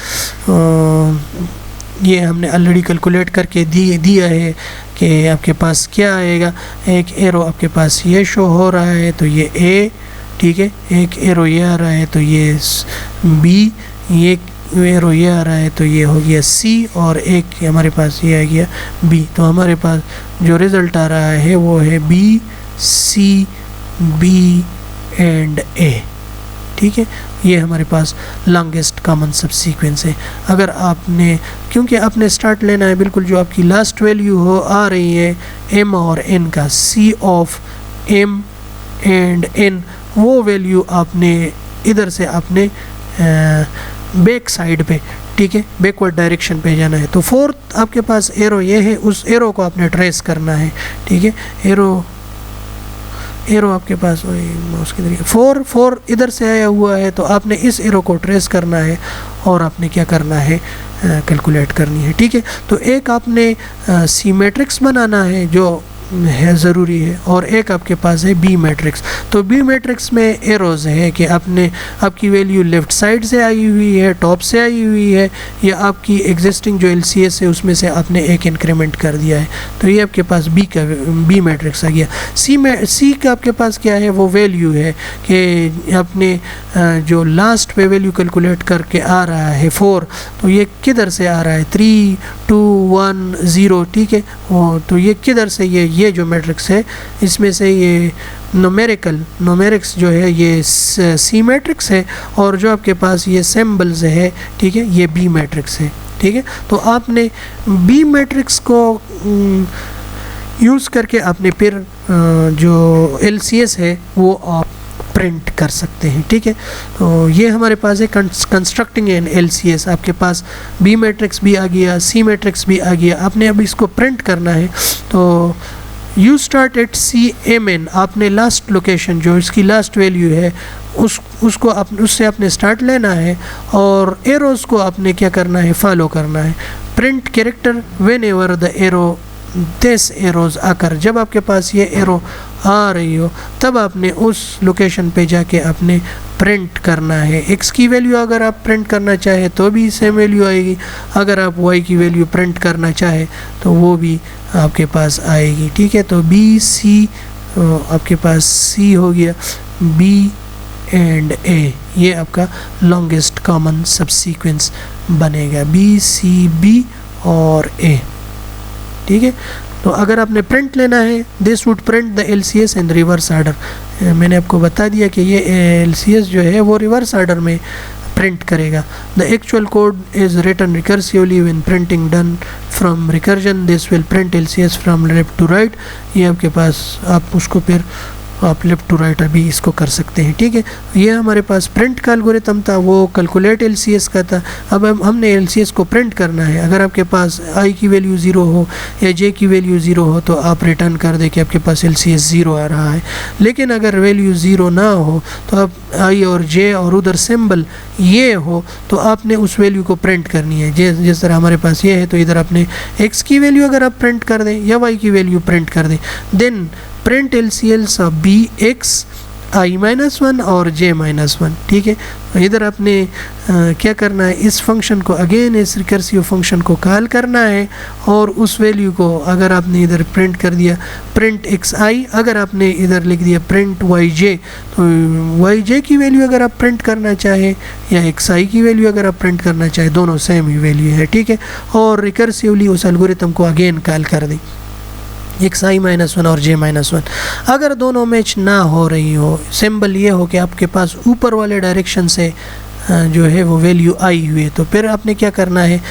ये हमने ऑलरेडी कैलकुलेट करके दिया है कि आपके पास क्या आएगा। एक एरो आपके पास ये शो हो रहा है तो ये A, ठीक है, एक एरो ये आ रहा है तो ये B, ये एरो ये आ रहा है तो ये हो गया C, और एक हमारे पास ये आ गया B। तो हमारे पास जो रिज़ल्ट आ रहा है वो है B, C, B and A। ठीक है, ये हमारे पास लॉन्गेस्ट कॉमन सब सीक्वेंस है। अगर आपने, क्योंकि आपने स्टार्ट लेना है बिल्कुल जो आपकी लास्ट वैल्यू हो आ रही है m और n का, C of m and n, वो वैल्यू आपने इधर से आपने बैक साइड पे, ठीक है, बैकवर्ड डायरेक्शन पे जाना है। तो फोर्थ आपके पास एरो ये है, उस एरो को आपने ट्रेस करना है। ठीक है, एरो आपके पास माउस के तरीके 4 इधर से आया हुआ है तो आपने इस एरो को ट्रेस करना है और आपने क्या करना है, कैलकुलेट करनी है। ठीक है, तो एक आपने सी मैट्रिक्स बनाना है जो है ज़रूरी है, और एक आपके पास है बी मैट्रिक्स। तो बी मैट्रिक्स में एरोज़ है कि आपकी वैल्यू लेफ़्ट साइड से आई हुई है, टॉप से आई हुई है, या आपकी एग्जिस्टिंग जो LCS है उसमें से आपने एक इंक्रीमेंट कर दिया है। तो ये आपके पास बी मैट्रिक्स आ गया। सी का आपके पास क्या है, वो वैल्यू है कि आपने जो लास्ट पे वैल्यू कैलकुलेट करके आ रहा है 4, तो ये किधर से आ रहा है, 3, 2, 1, 0। ठीक है, तो ये किधर से, ये जो मैट्रिक्स है इसमें से ये नोमेरिक्स जो है ये सी मैट्रिक्स है, और जो आपके पास ये सिंबल्स है, ठीक है, ये बी मैट्रिक्स है। ठीक है, तो आपने बी मैट्रिक्स को यूज़ करके आपने फिर जो LCS है वो आप प्रिंट कर सकते हैं। ठीक है, तो ये हमारे पास है कंस्ट्रक्टिंग एन LCS। आपके पास बी मैट्रिक्स भी आ गया, सी मैट्रिक्स भी आ गया, आपने अब इसको प्रिंट करना है। तो यू स्टार्ट एट CMN, आपने लास्ट लोकेशन जो इसकी लास्ट वैल्यू है उसको उससे आपने स्टार्ट लेना है, और एरोज़ को आपने क्या करना है, फॉलो करना है। Print character when ever the arrow this arrows आकर, जब आपके पास ये एरो आ रही हो तब आपने उस लोकेशन पे जाके आपने प्रिंट करना है। x की वैल्यू अगर आप प्रिंट करना चाहे तो भी सेम वैल्यू आएगी, अगर आप y की वैल्यू प्रिंट करना चाहे तो वो भी आपके पास आएगी। ठीक है, तो B C आपके पास C हो गया, B एंड A, ये आपका लॉन्गेस्ट कॉमन सब सीक्वेंस बनेगा, B C B और A। ठीक है, तो अगर आपने प्रिंट लेना है, this would print the LCS in reverse order. मैंने आपको बता दिया कि ये LCS जो है वो रिवर्स आर्डर में प्रिंट करेगा। The actual code is written recursively when printing done from recursion, this will print LCS from left to right. ये आपके पास, आप उसको फिर आप लेफ़्ट टू राइट अभी इसको कर सकते हैं। ठीक है, ये हमारे पास प्रिंट का एल्गोरिथम था, वो कैलकुलेट LCS का था। अब हमने LCS को प्रिंट करना है। अगर आपके पास i की वैल्यू 0 हो या j की वैल्यू 0 हो तो आप रिटर्न कर दें कि आपके पास LCS 0 आ रहा है। लेकिन अगर वैल्यू 0 ना हो तो आप i और j और उधर सिंबल ये हो तो आपने उस वैल्यू को प्रिंट करनी है। जिस तरह हमारे पास ये है तो इधर आपने x की वैल्यू अगर आप प्रिंट कर दें या y की वैल्यू प्रिंट कर दें, then print LCS of bx i-1 और j-1, ठीक है। इधर आपने क्या करना है, इस फंक्शन को अगेन इस रिकर्सिव फंक्शन को कॉल करना है और उस वैल्यू को अगर आपने इधर प्रिंट कर दिया प्रिंट xi, अगर आपने इधर लिख दिया प्रिंट yj, तो yj की वैल्यू अगर आप प्रिंट करना चाहें या xi की वैल्यू अगर आप प्रिंट करना चाहें, दोनों सेम ही वैल्यू है, ठीक है। और रिकर्सिवली उस एल्गोरिथम को अगेन कॉल कर दें xi-1 और j-1। अगर दोनों मैच ना हो रही हो, सिंबल ये हो कि आपके पास ऊपर वाले डायरेक्शन से जो है वो वैल्यू आई हुई है, तो फिर आपने क्या करना है,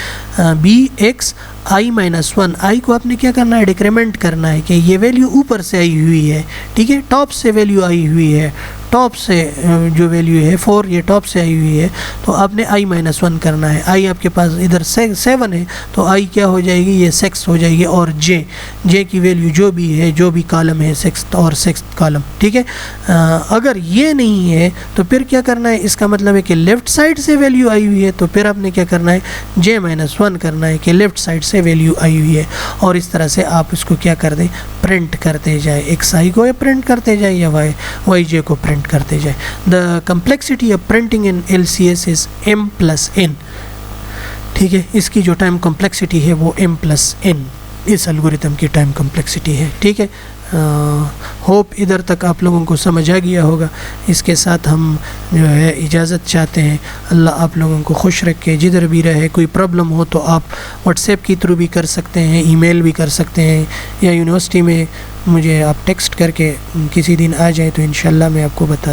bxi-1, आई को आपने क्या करना है, डिक्रीमेंट करना है कि ये वैल्यू ऊपर से आई हुई है, ठीक है, टॉप से वैल्यू आई हुई है, टॉप से जो वैल्यू है 4 ये टॉप से आई हुई है, तो आपने i-1 करना है। i आपके पास इधर 7 है तो i क्या हो जाएगी, ये 6 हो जाएगी, और j की वैल्यू जो भी है, जो भी कॉलम है 6th और 6th कॉलम, ठीक है। अगर ये नहीं है तो फिर क्या करना है, इसका मतलब है कि लेफ़्ट साइड से वैल्यू आई हुई है, तो फिर आपने क्या करना है, j-1 करना है कि लेफ़्ट साइड से वैल्यू आई हुई है, और इस तरह से आप इसको क्या कर दें, प्रिंट करते जाए, xi को प्रिंट करते जाए या yj को प्रिंट करते जाए। The complexity of printing in LCS is m+n, ठीक है। इसकी जो टाइम कम्प्लेक्सिटी है वो m+n इस एल्गोरिथम की टाइम कम्प्लेक्सिटी है, ठीक है। होप इधर तक आप लोगों को समझ आ गया होगा। इसके साथ हम जो है इजाज़त चाहते हैं। अल्लाह आप लोगों को खुश रखे, जिधर भी रहे। कोई प्रॉब्लम हो तो आप व्हाट्सएप के थ्रू भी कर सकते हैं, ईमेल भी कर सकते हैं, या यूनिवर्सिटी में मुझे आप टेक्स्ट करके किसी दिन आ जाए तो इंशाल्लाह मैं आपको बता